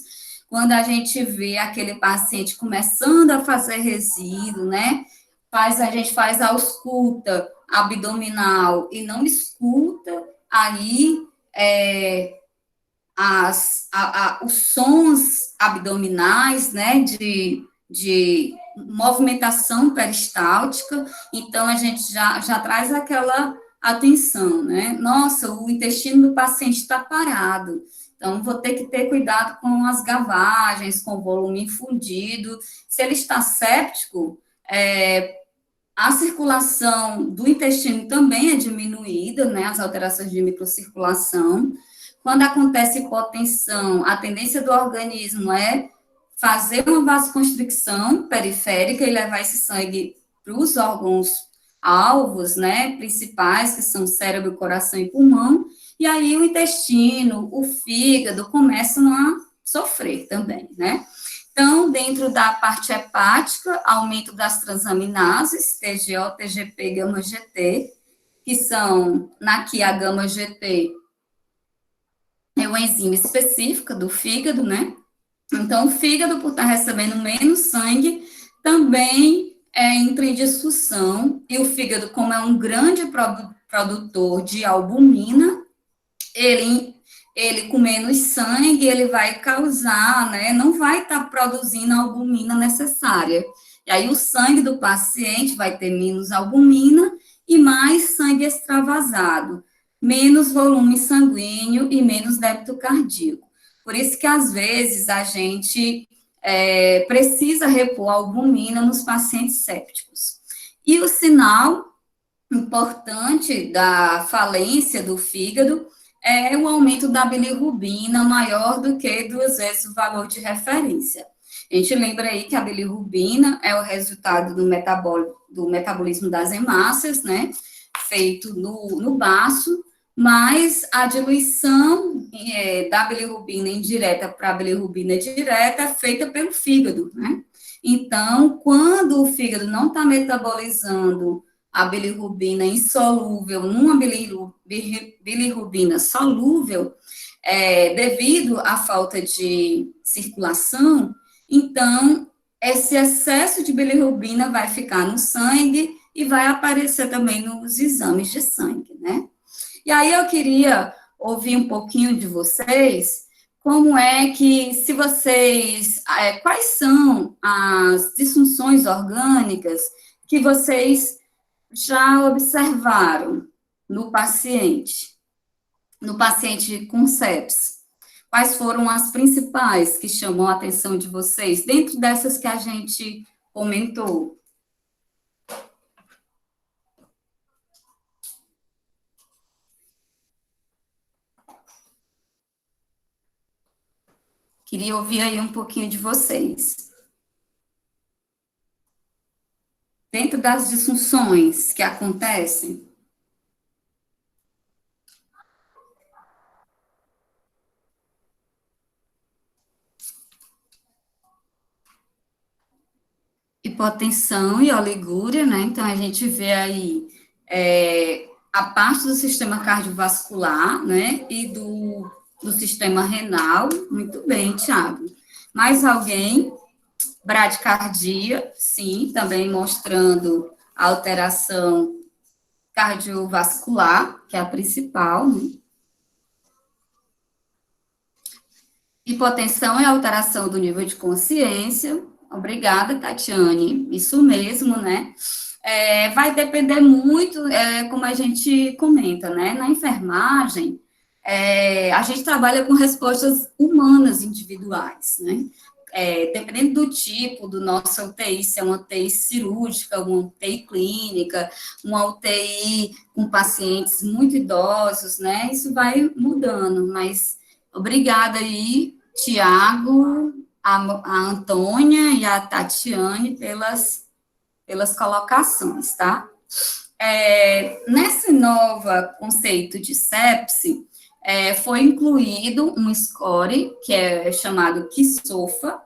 quando a gente vê aquele paciente começando a fazer resíduo, né, a gente faz a ausculta abdominal e não escuta aí os sons abdominais, né, de movimentação peristáltica, então a gente já traz aquela atenção, né? Nossa, o intestino do paciente está parado, então vou ter que ter cuidado com as gavagens, com o volume infundido. Se ele está séptico, a circulação do intestino também é diminuída, né? As alterações de microcirculação. Quando acontece hipotensão, a tendência do organismo é fazer uma vasoconstricção periférica e levar esse sangue para os órgãos alvos, né, principais, que são cérebro, coração e pulmão, e aí o intestino, o fígado começam a sofrer também, né? Então, dentro da parte hepática, aumento das transaminases, TGO, TGP, gama-GT, que são, aqui a gama-GT é uma enzima específica do fígado, né? Então, o fígado, por estar recebendo menos sangue, também entra em disfunção, e o fígado, como é um grande produtor de albumina, ele com menos sangue, ele vai causar, né, não vai estar produzindo a albumina necessária. E aí o sangue do paciente vai ter menos albumina e mais sangue extravasado, menos volume sanguíneo e menos débito cardíaco. Por isso que, às vezes, a gente precisa repor albumina nos pacientes sépticos. E o sinal importante da falência do fígado é o aumento da bilirrubina maior do que 2 vezes o valor de referência. A gente lembra aí que a bilirrubina é o resultado do metabolismo das hemácias, né, feito no baço, mas a diluição da bilirrubina indireta para a bilirrubina direta é feita pelo fígado, né? Então, quando o fígado não está metabolizando a bilirrubina insolúvel numa bilirrubina solúvel, devido à falta de circulação, então, esse excesso de bilirrubina vai ficar no sangue e vai aparecer também nos exames de sangue, né? E aí eu queria ouvir um pouquinho de vocês, como é que, se vocês, quais são as disfunções orgânicas que vocês já observaram no paciente com sepsis? Quais foram as principais que chamam a atenção de vocês, dentro dessas que a gente comentou? Queria ouvir aí um pouquinho de vocês. Dentro das disfunções que acontecem, hipotensão e oligúria, né? Então, a gente vê aí a parte do sistema cardiovascular, né, e do sistema renal. Muito bem, Tiago. Mais alguém? Bradicardia, sim, também mostrando a alteração cardiovascular, que é a principal, né? Hipotensão é a alteração do nível de consciência. Obrigada, Tatiane. Isso mesmo, né? Vai depender muito, como a gente comenta, né? Na enfermagem, a gente trabalha com respostas humanas individuais, né? Dependendo do tipo do nosso UTI, se é uma UTI cirúrgica, uma UTI clínica, uma UTI com pacientes muito idosos, né? Isso vai mudando, mas obrigada aí, Tiago, a Antônia e a Tatiane pelas colocações, tá? Nesse novo conceito de sepse, foi incluído um score, que é chamado KISOFA,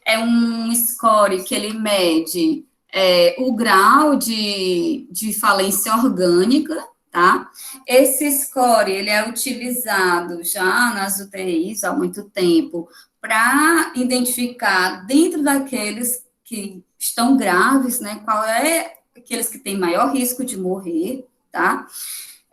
é um score que ele mede o grau de falência orgânica, tá? Esse score, ele é utilizado já nas UTIs há muito tempo, para identificar dentro daqueles que estão graves, né, qual é aqueles que têm maior risco de morrer, tá?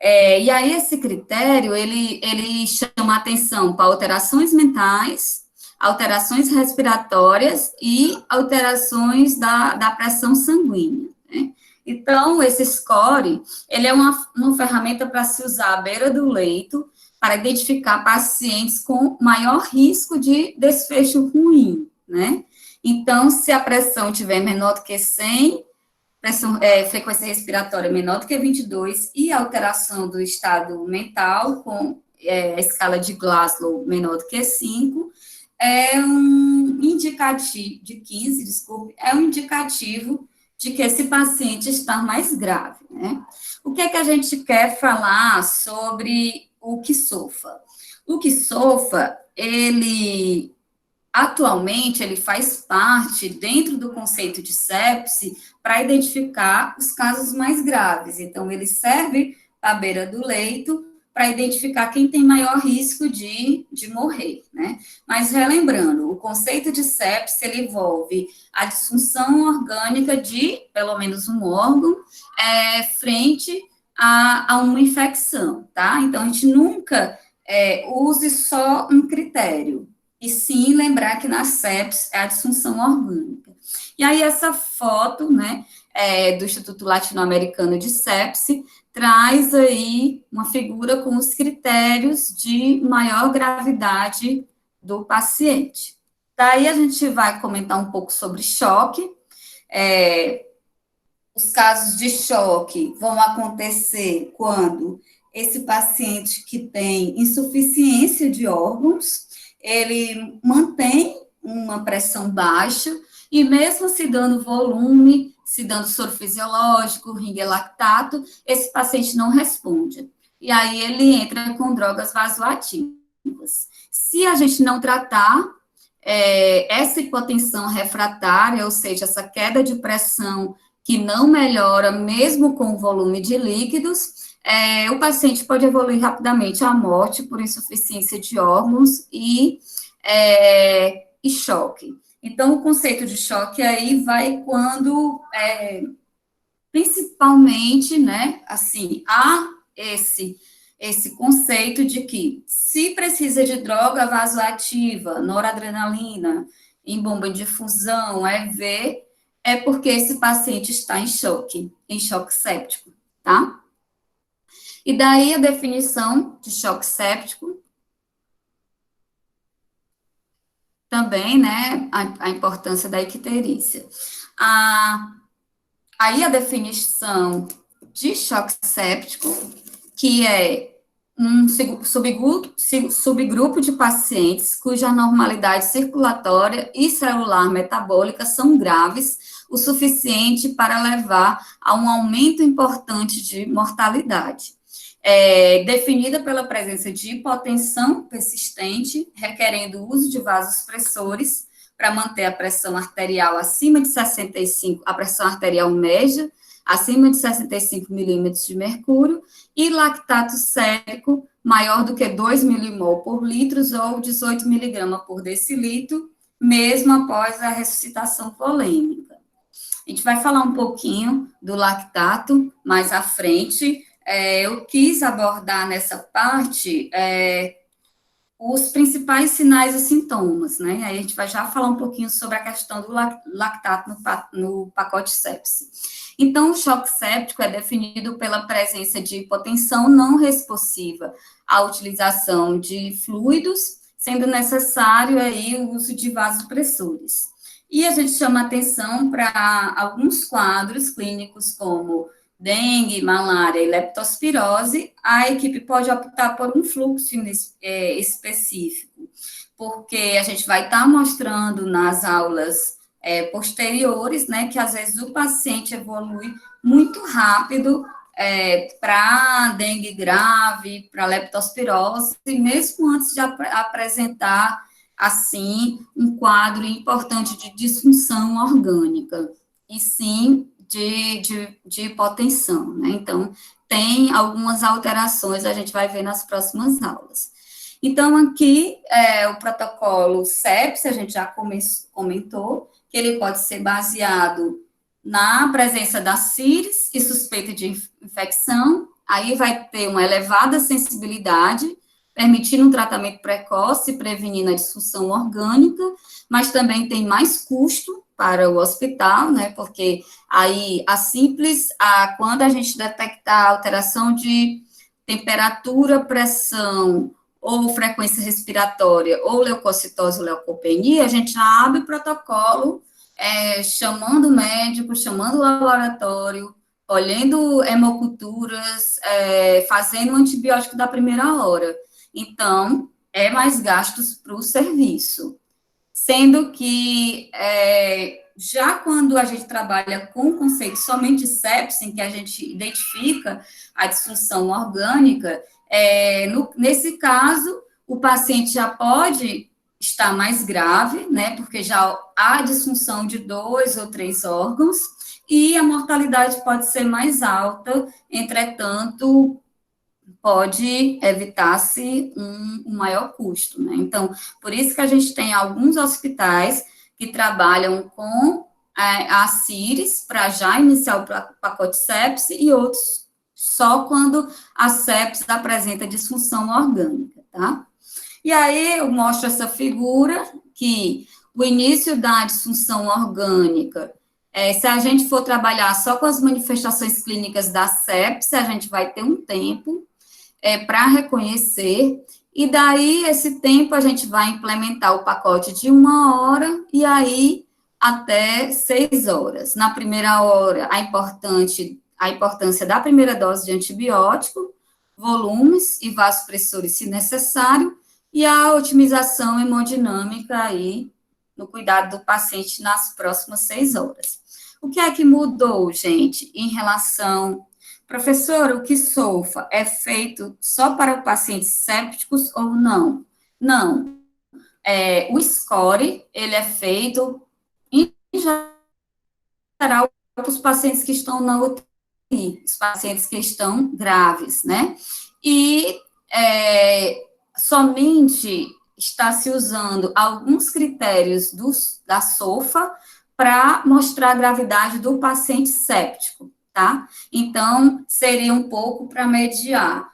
E aí esse critério, ele chama atenção para alterações mentais, alterações respiratórias e alterações da pressão sanguínea, né? Então, esse score, ele é uma ferramenta para se usar à beira do leito, para identificar pacientes com maior risco de desfecho ruim, né? Então, se a pressão tiver menor do que 100, frequência respiratória menor do que 22 e alteração do estado mental com a escala de Glasgow menor do que 5, é um indicativo, de 15, desculpe, é um indicativo de que esse paciente está mais grave, né? O que é que a gente quer falar sobre o KISOFA? O KISOFA, ele atualmente, ele faz parte, dentro do conceito de sepse, para identificar os casos mais graves. Então, ele serve à beira do leito para identificar quem tem maior risco de morrer, né? Mas, relembrando, o conceito de sepse, ele envolve a disfunção orgânica de, pelo menos, um órgão, frente a uma infecção, tá? Então, a gente nunca use só um critério, e sim lembrar que na sepse é a disfunção orgânica. E aí essa foto, né, do Instituto Latino-Americano de Sepse, traz aí uma figura com os critérios de maior gravidade do paciente. Daí a gente vai comentar um pouco sobre choque. Os casos de choque vão acontecer quando esse paciente que tem insuficiência de órgãos, ele mantém uma pressão baixa, e mesmo se dando volume, se dando soro fisiológico, ringue lactato, esse paciente não responde. E aí ele entra com drogas vasoativas. Se a gente não tratar essa hipotensão refratária, ou seja, essa queda de pressão que não melhora mesmo com o volume de líquidos, o paciente pode evoluir rapidamente à morte por insuficiência de órgãos e choque. Então, o conceito de choque aí vai quando, principalmente, né, assim, há esse conceito de que se precisa de droga vasoativa, noradrenalina, em bomba de difusão, EV, é porque esse paciente está em choque séptico, tá? E daí a definição de choque séptico, também, né, a importância da icterícia. Aí a definição de choque séptico, que é um subgrupo de pacientes cuja anormalidade circulatória e celular metabólica são graves o suficiente para levar a um aumento importante de mortalidade. Definida pela presença de hipotensão persistente, requerendo o uso de vasopressores para manter a pressão arterial acima de 65, a pressão arterial média acima de 65 milímetros de mercúrio, e lactato sérico maior do que 2 milimol por litro ou 18 miligramas por decilitro, mesmo após a ressuscitação volêmica. A gente vai falar um pouquinho do lactato mais à frente. Eu quis abordar nessa parte os principais sinais e sintomas, né? Aí a gente vai já falar um pouquinho sobre a questão do lactato no pacote sepse. Então, o choque séptico é definido pela presença de hipotensão não responsiva à utilização de fluidos, sendo necessário aí o uso de vasopressores. E a gente chama atenção para alguns quadros clínicos como dengue, malária e leptospirose. A equipe pode optar por um fluxo específico, porque a gente vai estar mostrando nas aulas posteriores, né, que às vezes o paciente evolui muito rápido para dengue grave, para leptospirose, mesmo antes de apresentar, assim, um quadro importante de disfunção orgânica, e sim de hipotensão, né? Então, tem algumas alterações, a gente vai ver nas próximas aulas. Então, aqui, o protocolo sepse, a gente já comentou, que ele pode ser baseado na presença da CIRS e suspeita de infecção, aí vai ter uma elevada sensibilidade, permitindo um tratamento precoce, prevenindo a disfunção orgânica, mas também tem mais custo para o hospital, né, porque aí quando a gente detectar alteração de temperatura, pressão, ou frequência respiratória, ou leucocitose ou leucopenia, a gente já abre o protocolo, chamando o médico, chamando o laboratório, olhando hemoculturas, fazendo o antibiótico da primeira hora. Então, é mais gastos para o serviço. Sendo que, já quando a gente trabalha com o conceito somente de sepse, em que a gente identifica a disfunção orgânica, nesse caso, o paciente já pode estar mais grave, né, porque já há disfunção de 2 ou 3 órgãos, e a mortalidade pode ser mais alta, entretanto, pode evitar-se um maior custo, né? Então, por isso que a gente tem alguns hospitais que trabalham com a CIRS para já iniciar o pacote sepse e outros só quando a sepse apresenta disfunção orgânica, tá? E aí eu mostro essa figura que o início da disfunção orgânica, se a gente for trabalhar só com as manifestações clínicas da sepse, a gente vai ter um tempo para reconhecer, e daí, esse tempo, a gente vai implementar o pacote de 1 hora, e aí, até 6 horas. Na primeira hora, a importância da primeira dose de antibiótico, volumes e vasopressores, se necessário, e a otimização hemodinâmica aí, no cuidado do paciente nas próximas 6 horas. O que é que mudou, gente, em relação... Professor, o Quisulfa é feito só para pacientes sépticos ou não? Não. O score, ele é feito, em geral, para os pacientes que estão na UTI, os pacientes que estão graves, né? E somente está se usando alguns critérios da SOFA para mostrar a gravidade do paciente séptico, tá? Então, seria um pouco para mediar.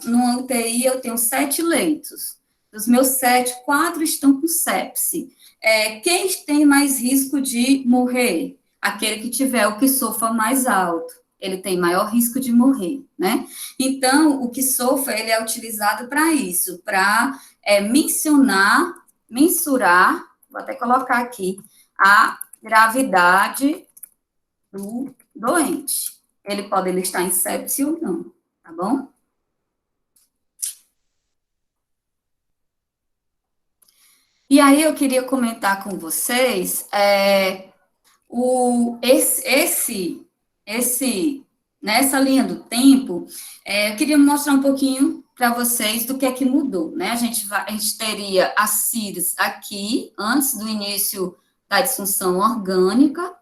No UTI, eu tenho 7 leitos. Dos meus 7, 4 estão com sepse. Quem tem mais risco de morrer? Aquele que tiver o Quisulfa mais alto. Ele tem maior risco de morrer, né? Então, o Quisulfa, ele é utilizado para isso, para mensurar, vou até colocar aqui, a gravidade do doente. Ele pode estar em sepse ou não, tá bom? E aí eu queria comentar com vocês nessa linha do tempo, eu queria mostrar um pouquinho para vocês do que é que mudou, né? A gente teria a CIRS aqui, antes do início da disfunção orgânica,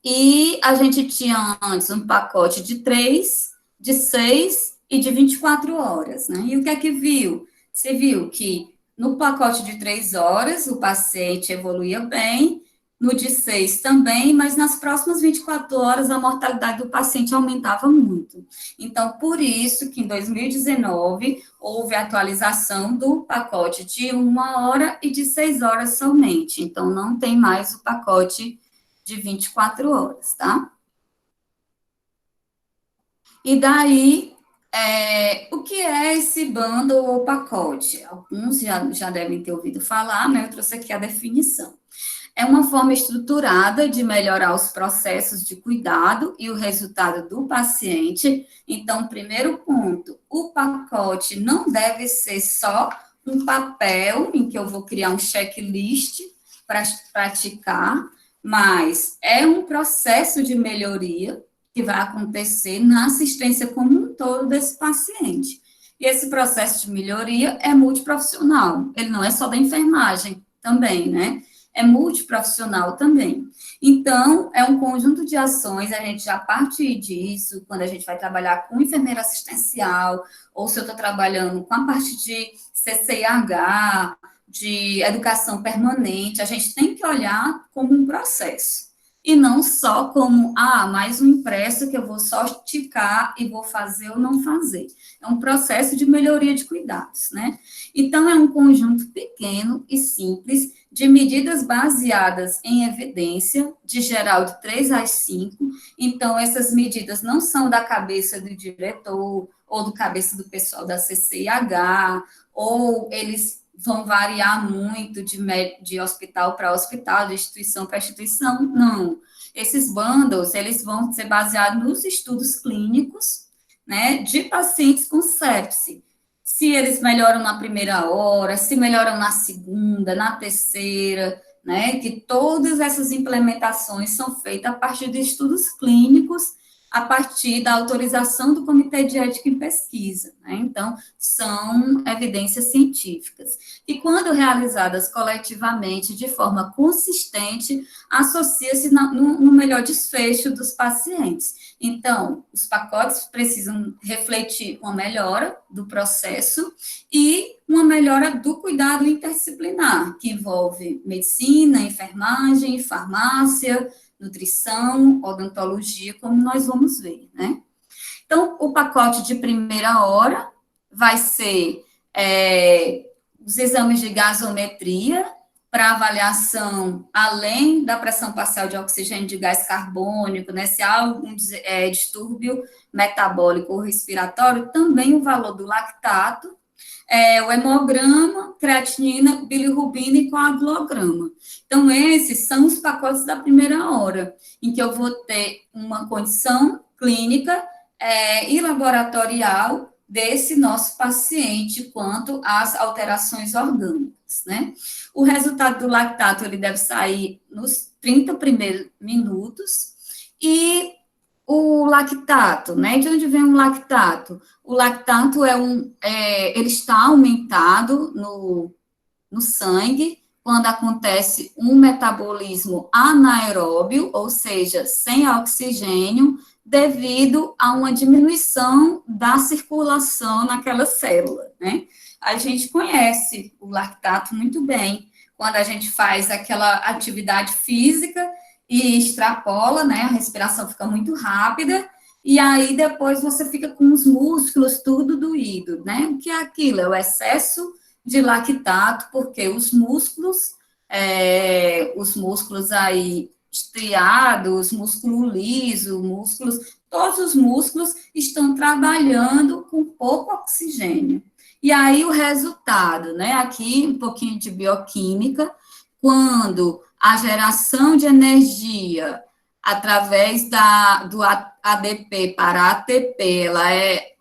E a gente tinha antes um pacote de 3, de 6 e de 24 horas, né? E o que é que viu? Você viu que no pacote de 3 horas o paciente evoluía bem, no de 6 também, mas nas próximas 24 horas a mortalidade do paciente aumentava muito. Então, por isso que em 2019 houve a atualização do pacote de 1 hora e de 6 horas somente. Então, não tem mais o pacote de 24 horas, tá? E daí, o que é esse bundle ou pacote? Alguns já devem ter ouvido falar, né? Eu trouxe aqui a definição. É uma forma estruturada de melhorar os processos de cuidado e o resultado do paciente. Então, primeiro ponto, o pacote não deve ser só um papel em que eu vou criar um checklist para praticar, mas é um processo de melhoria que vai acontecer na assistência como um todo desse paciente. E esse processo de melhoria é multiprofissional, ele não é só da enfermagem também, né? É multiprofissional também. Então, é um conjunto de ações, a gente já parte disso, quando a gente vai trabalhar com enfermeira assistencial, ou se eu estou trabalhando com a parte de CCIH, de educação permanente, a gente tem que olhar como um processo. E não só como, mais um impresso que eu vou só ticar e vou fazer ou não fazer. É um processo de melhoria de cuidados, né? Então, é um conjunto pequeno e simples de medidas baseadas em evidência, de geral de 3 às 5. Então, essas medidas não são da cabeça do diretor ou do cabeça do pessoal da CCIH, ou eles vão variar muito de hospital para hospital, de instituição para instituição, não. Esses bundles, eles vão ser baseados nos estudos clínicos, né, de pacientes com sepse. Se eles melhoram na primeira hora, se melhoram na segunda, na terceira, né, que todas essas implementações são feitas a partir de estudos clínicos, a partir da autorização do Comitê de Ética em Pesquisa, né? Então, são evidências científicas. E quando realizadas coletivamente, de forma consistente, associa-se no melhor desfecho dos pacientes. Então, os pacotes precisam refletir uma melhora do processo e uma melhora do cuidado interdisciplinar, que envolve medicina, enfermagem, farmácia, nutrição, odontologia, como nós vamos ver, né? Então, o pacote de primeira hora vai ser os exames de gasometria para avaliação, além da pressão parcial de oxigênio de gás carbônico, né? Se há algum distúrbio metabólico ou respiratório, também o valor do lactato, o hemograma, creatinina, bilirrubina e coagulograma. Então, esses são os pacotes da primeira hora, em que eu vou ter uma condição clínica e laboratorial desse nosso paciente quanto às alterações orgânicas, né? O resultado do lactato, ele deve sair nos 30 primeiros minutos, e o lactato, né? De onde vem o lactato? O lactato ele está aumentado no sangue quando acontece um metabolismo anaeróbio, ou seja, sem oxigênio, devido a uma diminuição da circulação naquela célula, né? A gente conhece o lactato muito bem quando a gente faz aquela atividade física e extrapola, né? A respiração fica muito rápida, e aí depois você fica com os músculos tudo doído, né? O que é aquilo? É o excesso de lactato, porque os músculos aí estriados, músculo liso, todos os músculos estão trabalhando com pouco oxigênio. E aí o resultado, né? Aqui um pouquinho de bioquímica, quando a geração de energia através do ADP para ATP,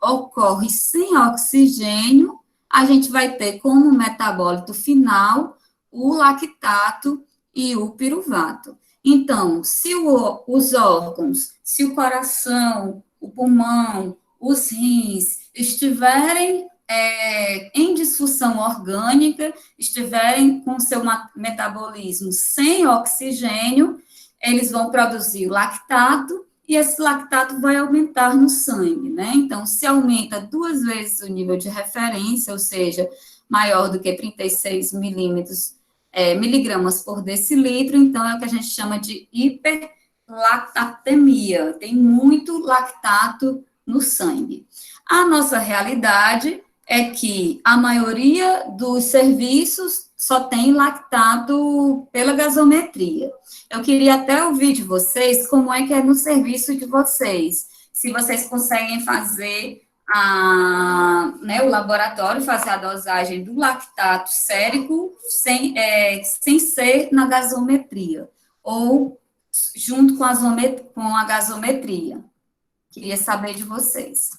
ocorre sem oxigênio, a gente vai ter como metabólito final o lactato e o piruvato. Então, se os órgãos, se o coração, o pulmão, os rins estiverem em disfunção orgânica, estiverem com seu metabolismo sem oxigênio, eles vão produzir o lactato, e esse lactato vai aumentar no sangue, né? Então, se aumenta 2 vezes o nível de referência, ou seja, maior do que 36 miligramas por decilitro, então é o que a gente chama de hiperlactatemia, tem muito lactato no sangue. A nossa realidade é que a maioria dos serviços só tem lactato pela gasometria. Eu queria até ouvir de vocês como é que é no serviço de vocês, se vocês conseguem fazer o laboratório, fazer a dosagem do lactato sérico sem ser na gasometria, ou junto com a gasometria. Queria saber de vocês.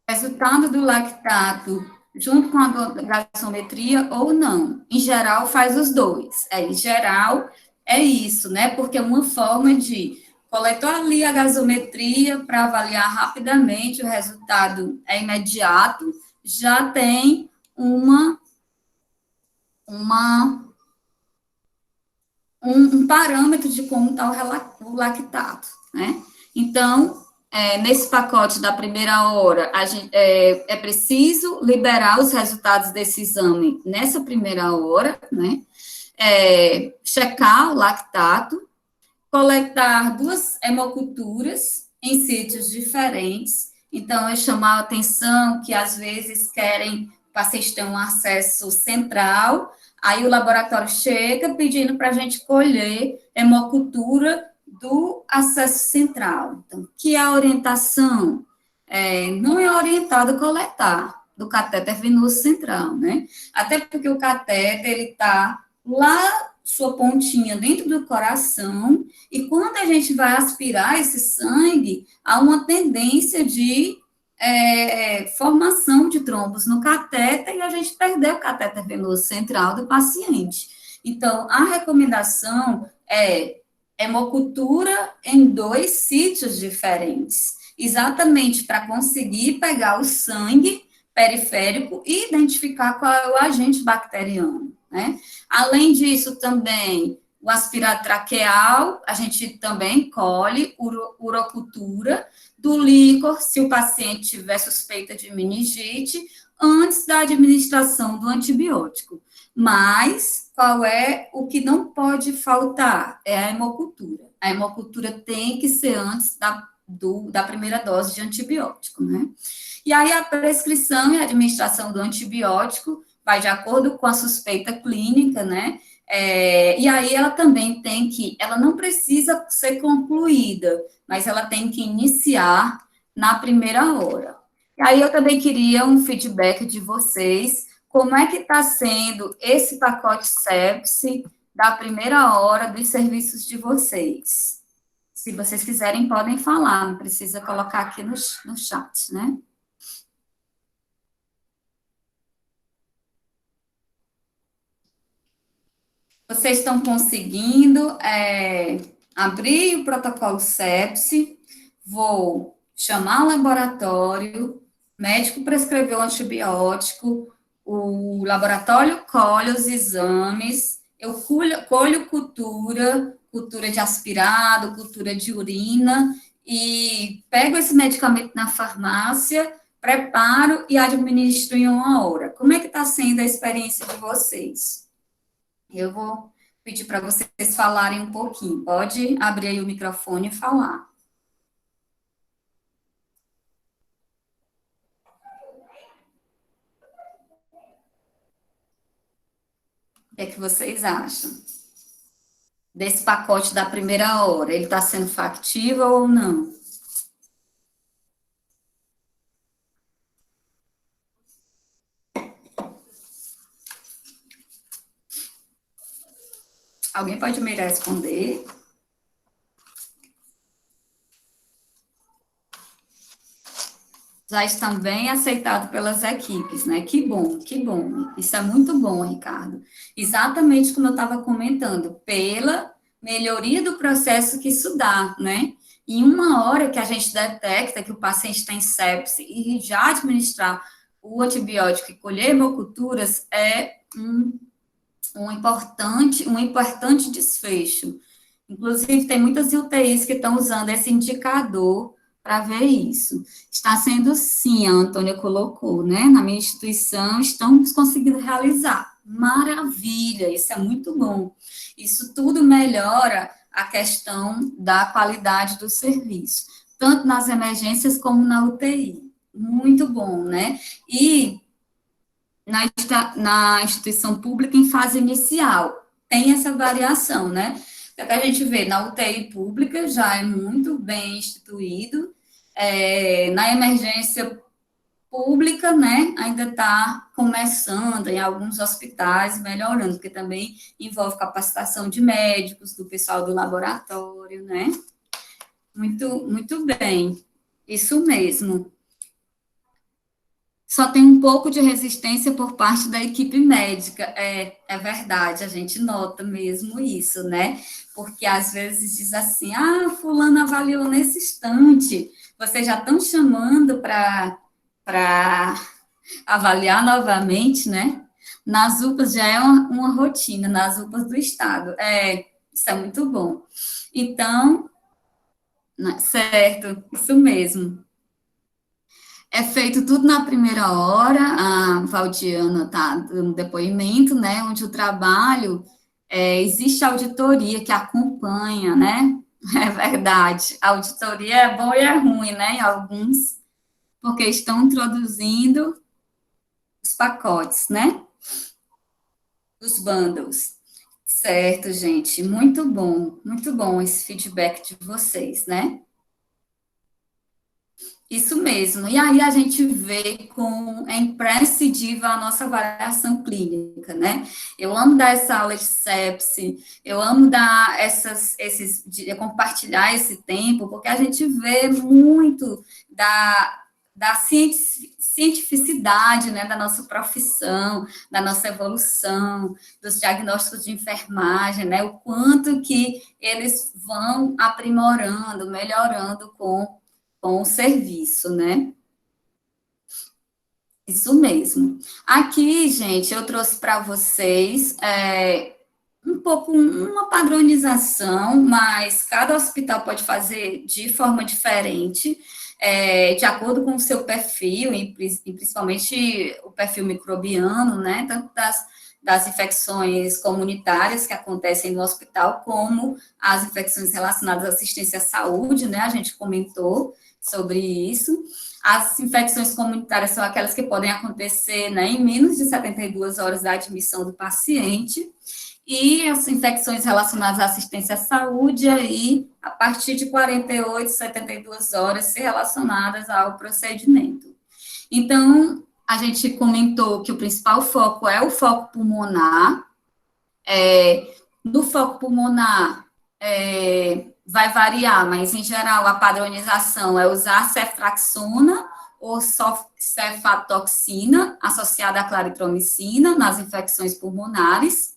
Resultado do lactato junto com a gasometria ou não. Em geral, faz os dois. Em geral, é isso, né? Porque é uma forma de coletou ali a gasometria para avaliar rapidamente, o resultado é imediato, já tem um parâmetro de como está o lactato, né? Então, nesse pacote da primeira hora, é preciso liberar os resultados desse exame nessa primeira hora, né? Checar o lactato, coletar 2 hemoculturas em sítios diferentes. Então, eu chamar a atenção que, às vezes, o paciente ter um acesso central, aí o laboratório chega pedindo para a gente colher hemocultura do acesso central. Então, que a orientação não é orientado a coletar do catéter venoso central, né? Até porque o catéter, ele está lá, sua pontinha dentro do coração, e quando a gente vai aspirar esse sangue, há uma tendência de formação de trombos no catéter, e a gente perdeu o catéter venoso central do paciente. Então, a recomendação é hemocultura em 2 sítios diferentes, exatamente para conseguir pegar o sangue periférico e identificar qual é o agente bacteriano, né? Além disso, também, o aspirado traqueal, a gente também colhe urocultura do líquor, se o paciente tiver suspeita de meningite, antes da administração do antibiótico. Mas, qual é o que não pode faltar? É a hemocultura. A hemocultura tem que ser antes da primeira dose de antibiótico, né? E aí, a prescrição e a administração do antibiótico vai de acordo com a suspeita clínica, né? E aí ela também ela não precisa ser concluída, mas ela tem que iniciar na primeira hora. E aí eu também queria um feedback de vocês, como é que está sendo esse pacote sepse da primeira hora dos serviços de vocês? Se vocês quiserem, podem falar, não precisa colocar aqui no chat, né? Vocês estão conseguindo abrir o protocolo sepse, vou chamar o laboratório, o médico prescreveu o antibiótico, o laboratório colhe os exames, eu colho cultura de aspirado, cultura de urina, e pego esse medicamento na farmácia, preparo e administro em 1 hora. Como é que está sendo a experiência de vocês? Eu vou pedir para vocês falarem um pouquinho. Pode abrir aí o microfone e falar. O que é que vocês acham desse pacote da primeira hora? Ele está sendo factível ou não? Alguém pode me responder? Já estão bem aceitados pelas equipes, né? Que bom, que bom. Isso é muito bom, Ricardo. Exatamente como eu estava comentando, pela melhoria do processo que isso dá, né? em 1 hora que a gente detecta que o paciente tem sepse e já administrar o antibiótico e colher hemoculturas é um importante desfecho. Inclusive, tem muitas UTIs que estão usando esse indicador para ver isso. Está sendo sim, a Antônia colocou, né? Na minha instituição, estamos conseguindo realizar. Maravilha, isso é muito bom. Isso tudo melhora a questão da qualidade do serviço, tanto nas emergências como na UTI. Muito bom, né? E na instituição pública em fase inicial. Tem essa variação, né? É que a gente vê na UTI pública já é muito bem instituído, na emergência pública, né, ainda está começando em alguns hospitais, melhorando, porque também envolve capacitação de médicos, do pessoal do laboratório, né? Muito bem, isso mesmo. Só tem um pouco de resistência por parte da equipe médica. É verdade, a gente nota mesmo isso, né? Porque às vezes diz assim, fulano avaliou nesse instante, vocês já estão chamando para avaliar novamente, né? Nas UPAs já é uma rotina, nas UPAs do Estado. Isso é muito bom. Então, certo, isso mesmo. É feito tudo na primeira hora, a Valdiana está dando depoimento, né, onde o trabalho, existe auditoria que acompanha, né, é verdade, a auditoria é boa e é ruim, né, em alguns, porque estão introduzindo os pacotes, né, os bundles. Certo, gente, muito bom esse feedback de vocês, né? Isso mesmo. E aí a gente vê como é imprescindível a nossa avaliação clínica, né? Eu amo dar essa aula de sepse, eu amo dar compartilhar esse tempo, porque a gente vê muito da cientificidade, né, da nossa profissão, da nossa evolução, dos diagnósticos de enfermagem, né? O quanto que eles vão aprimorando, melhorando com o serviço, né? Isso mesmo. Aqui, gente, eu trouxe para vocês um pouco uma padronização, mas cada hospital pode fazer de forma diferente, de acordo com o seu perfil, e principalmente o perfil microbiano, né? Tanto das infecções comunitárias que acontecem no hospital, como as infecções relacionadas à assistência à saúde, né? A gente comentou sobre isso. As infecções comunitárias são aquelas que podem acontecer, né, em menos de 72 horas da admissão do paciente, e as infecções relacionadas à assistência à saúde, aí, a partir de 48, 72 horas, ser relacionadas ao procedimento. Então, a gente comentou que o principal foco é o foco pulmonar. No foco pulmonar, vai variar, mas, em geral, a padronização é usar ceftraxona ou cefatoxina, associada à claritromicina, nas infecções pulmonares.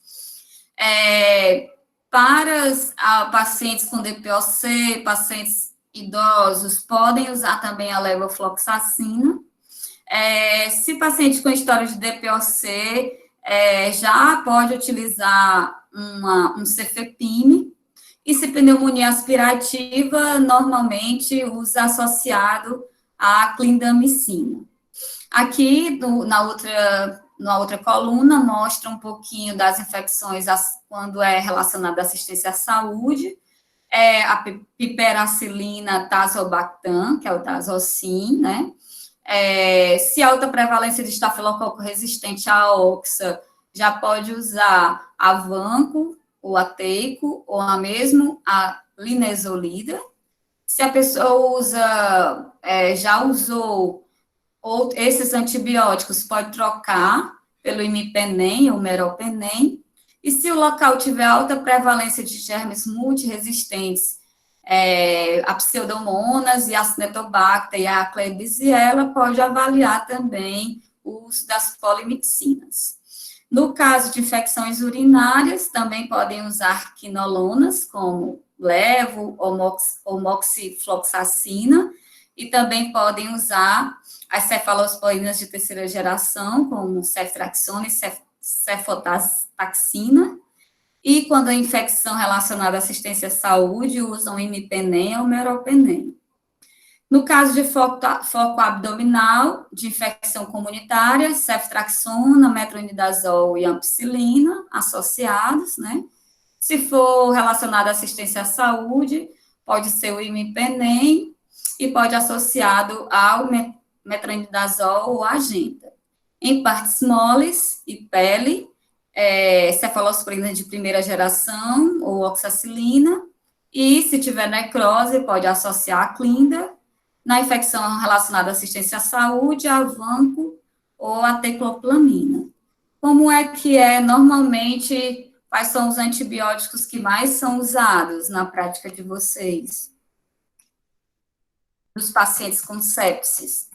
Para pacientes com DPOC, pacientes idosos, podem usar também a levofloxacina. Se paciente com história de DPOC, já pode utilizar um cefepime, e se pneumonia aspirativa, normalmente usa associado à clindamicina. Aqui, na outra coluna, mostra um pouquinho das infecções quando é relacionada à assistência à saúde, a piperacilina tazobactam, que é o tazocin, né? Se alta prevalência de estafilococo resistente à oxa, já pode usar a vanco, ou a teico, ou a linezolida. Se a pessoa já usou esses antibióticos, pode trocar pelo imipenem ou meropenem. E se o local tiver alta prevalência de germes multiresistentes, a pseudomonas e a cinetobacter e a klebsiella, pode avaliar também o uso das polimixinas. No caso de infecções urinárias, também podem usar quinolonas, como levo, homoxifloxacina, e também podem usar as cefalosporinas de terceira geração, como ceftriaxona e cefotaxina, e quando a infecção relacionada à assistência à saúde, usam imipenem ou meropenem. No caso de foco abdominal, de infecção comunitária, ceftriaxona, metronidazol e ampicilina associados, né? Se for relacionado à assistência à saúde, pode ser o imipenem e pode associado ao metronidazol ou agenda. Em partes moles e pele, cefalosporina de primeira geração ou oxacilina, e se tiver necrose, pode associar a clinda. Na infecção relacionada à assistência à saúde, a vanco ou a tecloplamina. Como é que normalmente, quais são os antibióticos que mais são usados na prática de vocês? Dos pacientes com sepsis.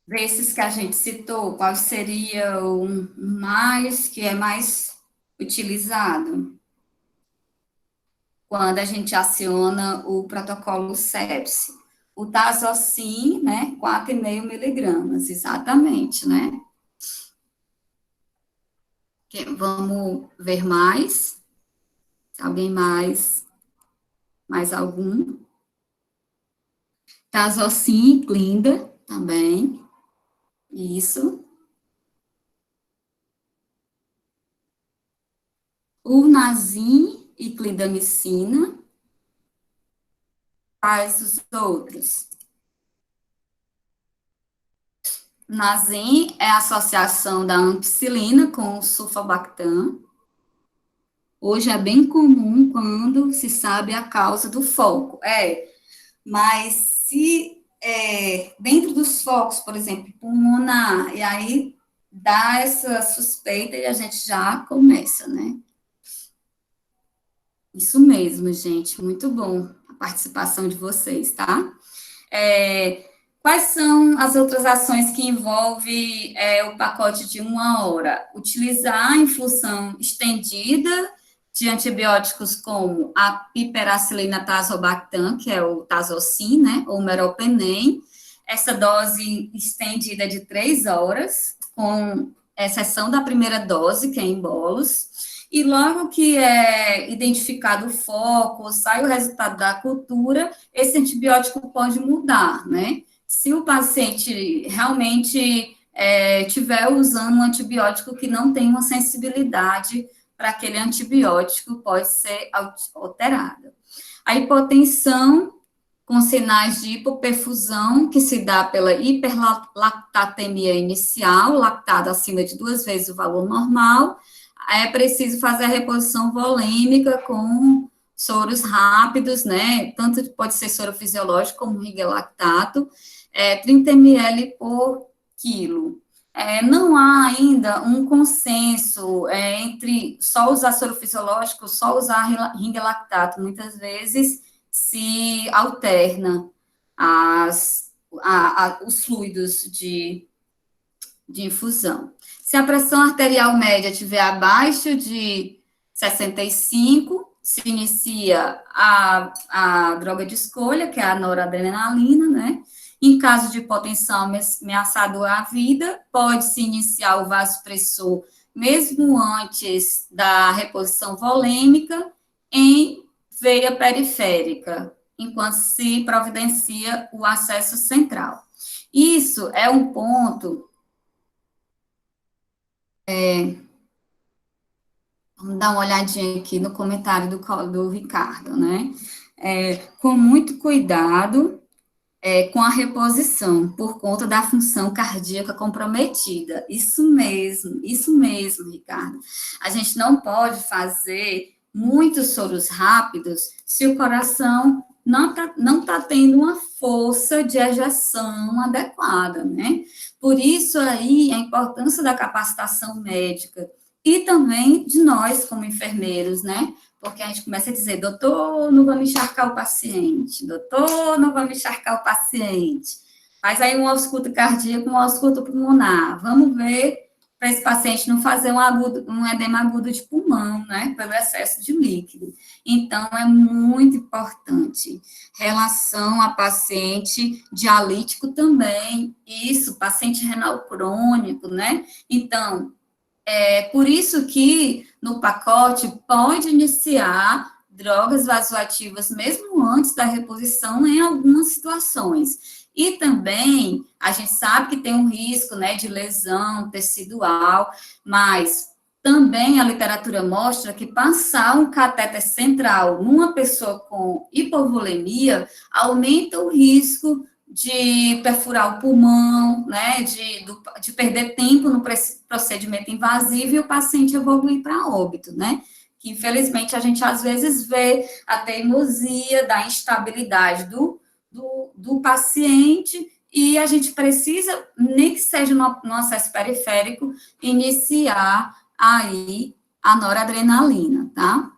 Desses que a gente citou, qual seria o que é mais utilizado? Quando a gente aciona o protocolo sepse. O Tazocin, né, 4,5 miligramas, exatamente, né? Vamos ver mais. Alguém mais algum? Tazocin, clinda, também. Isso. Urnazin e clindamicina. Quais os outros? Nazim é a associação da ampicilina com o sulfobactam. Hoje é bem comum quando se sabe a causa do foco. Mas se dentro dos focos, por exemplo, pulmonar, e aí dá essa suspeita e a gente já começa, né? Isso mesmo, gente. Muito bom a participação de vocês, tá? Quais são as outras ações que envolvem o pacote de 1 hora? Utilizar a infusão estendida de antibióticos como a piperacilina tazobactam, que é o Tazocin, né, ou meropenem, essa dose estendida de 3 horas, com exceção da primeira dose, que é em bolos, e logo que é identificado o foco, sai o resultado da cultura, esse antibiótico pode mudar, né? Se o paciente realmente estiver usando um antibiótico que não tem uma sensibilidade para aquele antibiótico, pode ser alterada. A hipotensão com sinais de hipoperfusão, que se dá pela hiperlactatemia inicial, lactado acima de 2 vezes o valor normal, é preciso fazer a reposição volêmica com soros rápidos, né? Tanto pode ser soro fisiológico como rigelactato, 30 ml por quilo. Não há ainda um consenso entre só usar soro fisiológico, só usar rigelactato. Muitas vezes se alterna os fluidos de infusão. Se a pressão arterial média estiver abaixo de 65, se inicia a droga de escolha, que é a noradrenalina, né? Em caso de hipotensão ameaçadora à vida, pode-se iniciar o vasopressor mesmo antes da reposição volêmica em veia periférica, enquanto se providencia o acesso central. Isso é um ponto. Vamos dar uma olhadinha aqui no comentário do Ricardo, né? Com muito cuidado com a reposição, por conta da função cardíaca comprometida. Isso mesmo, Ricardo. A gente não pode fazer muitos soros rápidos se o coração não tá tendo uma força de ejeção adequada, né? Por isso aí a importância da capacitação médica e também de nós como enfermeiros, né? Porque a gente começa a dizer, doutor, não vamos encharcar o paciente, doutor, não vamos encharcar o paciente. Faz aí um ausculto cardíaco, um ausculto pulmonar, vamos ver para esse paciente não fazer um edema agudo de pulmão, né, pelo excesso de líquido. Então, é muito importante. Relação a paciente dialítico também, isso, paciente renal crônico, né? Então, é por isso que no pacote pode iniciar drogas vasoativas mesmo antes da reposição em algumas situações. E também a gente sabe que tem um risco, né, de lesão tecidual, mas também a literatura mostra que passar um catéter central numa pessoa com hipovolemia aumenta o risco de perfurar o pulmão, né, de perder tempo no procedimento invasivo e o paciente evoluir para óbito, né, que infelizmente a gente às vezes vê a teimosia da instabilidade do paciente e a gente precisa, nem que seja no acesso periférico, iniciar aí a noradrenalina, tá?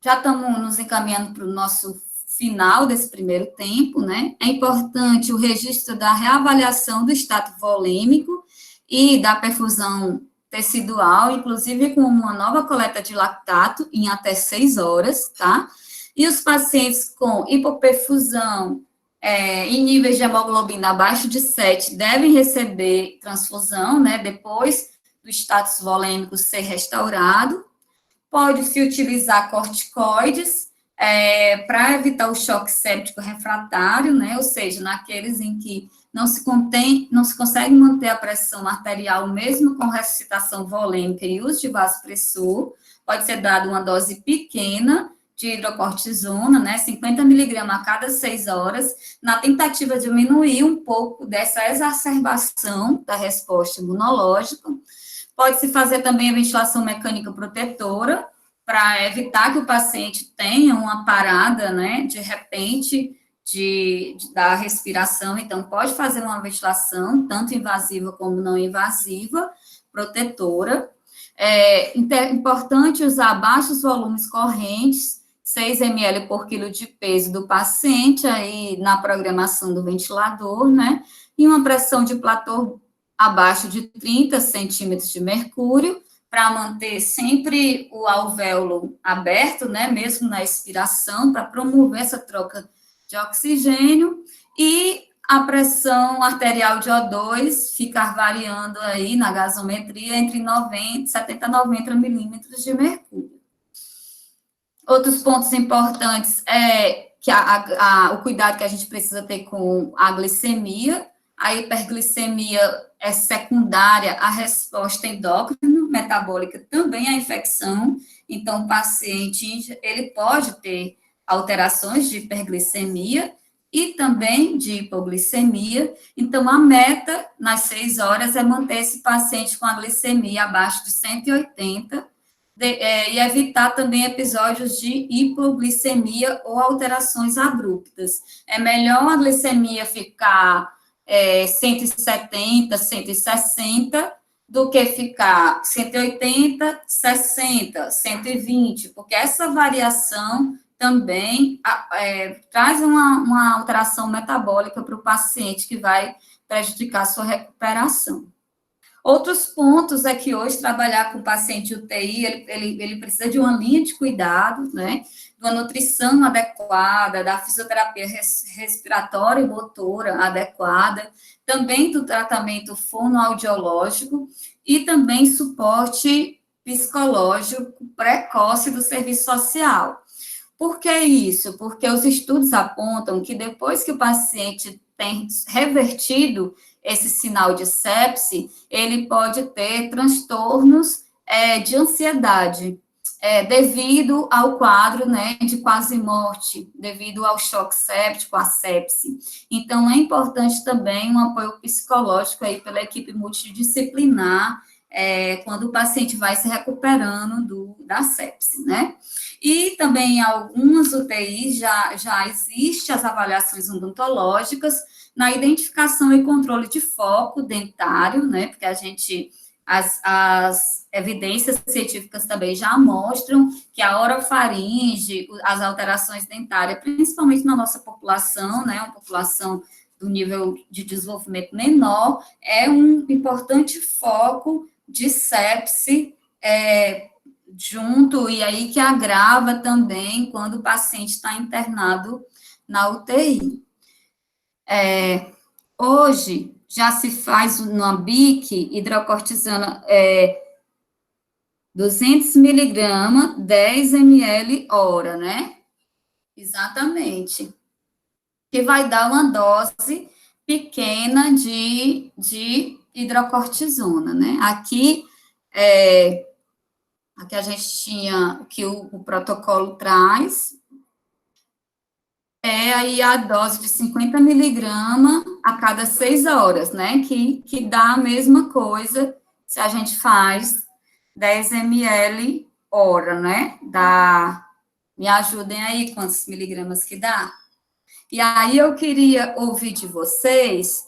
Já estamos nos encaminhando para o nosso final desse primeiro tempo, né? É importante o registro da reavaliação do status volêmico e da perfusão tecidual, inclusive com uma nova coleta de lactato em até 6 horas, tá? E os pacientes com hipoperfusão em níveis de hemoglobina abaixo de 7 devem receber transfusão, né? Depois do status volêmico ser restaurado. Pode-se utilizar corticoides para evitar o choque séptico refratário, né? Ou seja, naqueles em que não se consegue manter a pressão arterial mesmo com ressuscitação volêmica e uso de vasopressor. Pode ser dada uma dose pequena de hidrocortisona, né, 50 miligramas a cada 6 horas, na tentativa de diminuir um pouco dessa exacerbação da resposta imunológica. Pode-se fazer também a ventilação mecânica protetora, para evitar que o paciente tenha uma parada, né, de repente, da respiração. Então, pode fazer uma ventilação, tanto invasiva como não invasiva, protetora. É importante usar baixos volumes correntes, 6 ml por quilo de peso do paciente, aí na programação do ventilador, né, e uma pressão de platô abaixo de 30 centímetros de mercúrio, para manter sempre o alvéolo aberto, né, mesmo na expiração, para promover essa troca de oxigênio, e a pressão arterial de O2 ficar variando aí na gasometria entre 70 a 90 milímetros de mercúrio. Outros pontos importantes é que o cuidado que a gente precisa ter com a glicemia. A hiperglicemia é secundária à resposta endócrina metabólica, também à infecção. Então, o paciente, ele pode ter alterações de hiperglicemia e também de hipoglicemia. Então, a meta, nas 6 horas, é manter esse paciente com a glicemia abaixo de 180, e evitar também episódios de hipoglicemia ou alterações abruptas. É melhor a glicemia ficar 170, 160, do que ficar 180, 60, 120, porque essa variação também traz uma alteração metabólica para o paciente que vai prejudicar a sua recuperação. Outros pontos é que hoje trabalhar com paciente UTI, ele precisa de uma linha de cuidado, né, de uma nutrição adequada, da fisioterapia respiratória e motora adequada, também do tratamento fonoaudiológico e também suporte psicológico precoce do serviço social. Por que isso? Porque os estudos apontam que depois que o paciente tem revertido esse sinal de sepse, ele pode ter transtornos de ansiedade, devido ao quadro, né, de quase morte, devido ao choque séptico, à sepse. Então, é importante também um apoio psicológico aí pela equipe multidisciplinar, quando o paciente vai se recuperando da sepse, né? E também em algumas UTIs já existem as avaliações odontológicas na identificação e controle de foco dentário, né? Porque as evidências científicas também já mostram que a orofaringe, as alterações dentárias, principalmente na nossa população, né? Uma população do nível de desenvolvimento menor, é um importante foco de sepse junto, e aí que agrava também quando o paciente está internado na UTI. Hoje, já se faz no BIC hidrocortisona 200 miligramas, 10 ml hora, né? Exatamente. Que vai dar uma dose pequena de hidrocortisona, né? Aqui a gente tinha, que o protocolo traz, aí a dose de 50 miligramas a cada 6 horas, né? Que dá a mesma coisa se a gente faz 10 ml hora, né? Me ajudem aí quantos miligramas que dá? E aí eu queria ouvir de vocês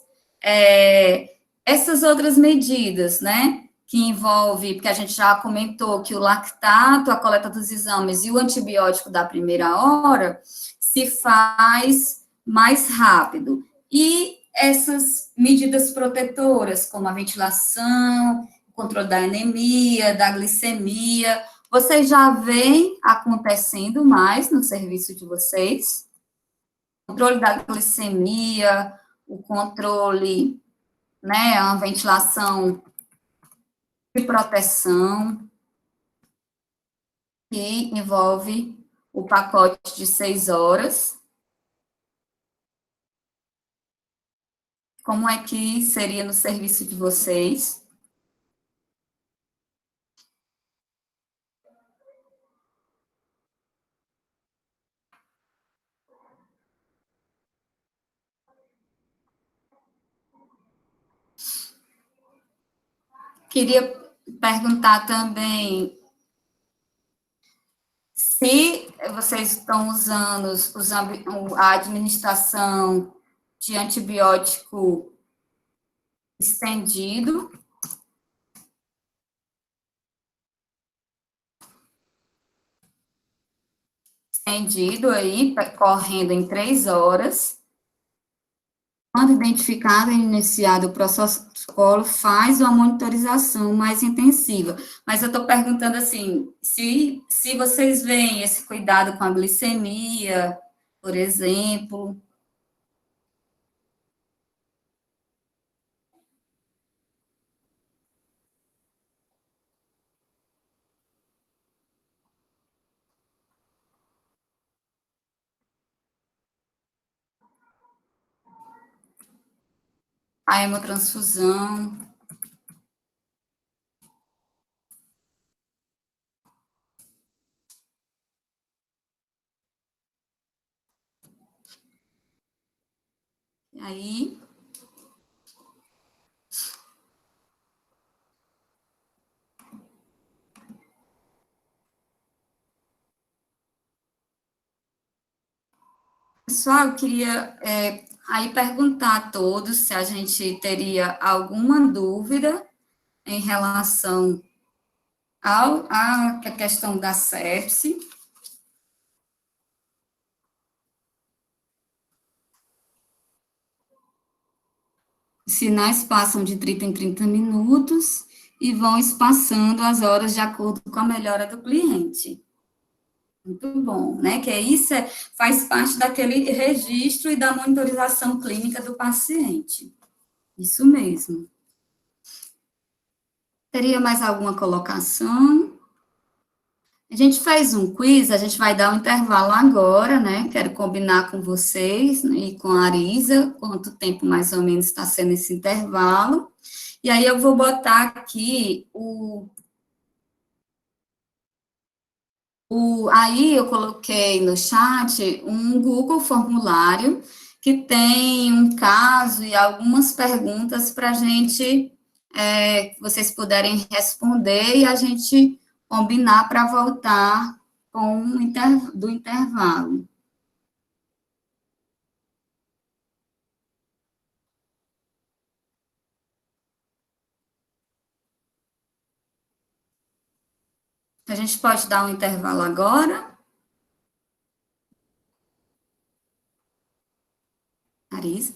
essas outras medidas, né? Que envolve, porque a gente já comentou que o lactato, a coleta dos exames e o antibiótico da primeira hora se faz mais rápido. E essas medidas protetoras, como a ventilação, o controle da anemia, da glicemia, vocês já veem acontecendo mais no serviço de vocês? Controle da glicemia, o controle, né, a ventilação de proteção, que envolve o pacote de 6 horas. Como é que seria no serviço de vocês? Queria perguntar também se vocês estão usando a administração de antibiótico estendido, aí, correndo em 3 horas. Quando identificado e iniciado o protocolo, faz uma monitorização mais intensiva. Mas eu estou perguntando assim, se vocês veem esse cuidado com a glicemia, por exemplo. A hemotransfusão. E aí, pessoal, eu queria aí perguntar a todos se a gente teria alguma dúvida em relação à questão da sepse. Os sinais passam de 30 em 30 minutos e vão espaçando as horas de acordo com a melhora do cliente. Muito bom, né? Que isso faz parte daquele registro e da monitorização clínica do paciente. Isso mesmo. Teria mais alguma colocação? A gente faz um quiz, a gente vai dar um intervalo agora, né? Quero combinar com vocês, né, e com a Arisa, quanto tempo mais ou menos está sendo esse intervalo. E aí eu vou botar aqui aí eu coloquei no chat um Google formulário que tem um caso e algumas perguntas para a gente, vocês puderem responder e a gente combinar para voltar com do intervalo. A gente pode dar um intervalo agora, Arisa?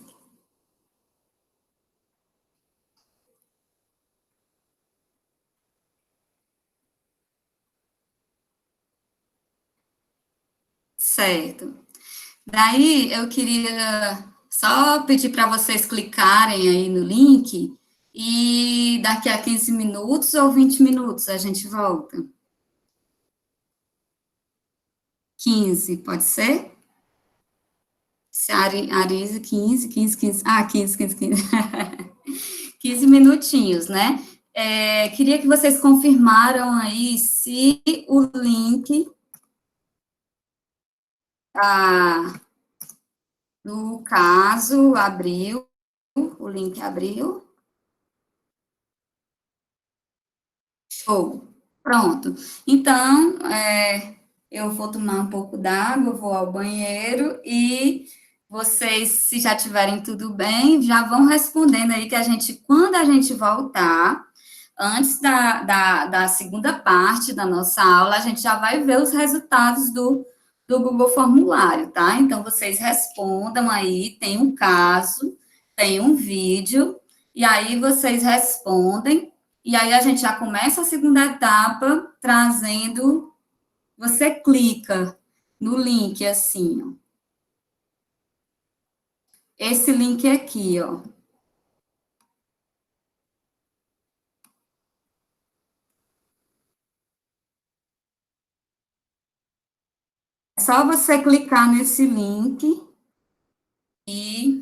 Certo. Daí eu queria só pedir para vocês clicarem aí no link e daqui a 15 minutos ou 20 minutos a gente volta. 15, pode ser? Se a Arisa, 15. Ah, 15. 15 minutinhos, né? Queria que vocês confirmaram aí se o link, no caso, abriu, o link abriu. Show. Pronto. Então, eu vou tomar um pouco d'água, vou ao banheiro e vocês, se já tiverem tudo bem, já vão respondendo aí que a gente, quando a gente voltar, antes da segunda parte da nossa aula, a gente já vai ver os resultados do Google Formulário, tá? Então, vocês respondam aí, tem um caso, tem um vídeo, e aí vocês respondem, e aí a gente já começa a segunda etapa trazendo, você clica no link assim, ó. Esse link aqui, ó. É só você clicar nesse link e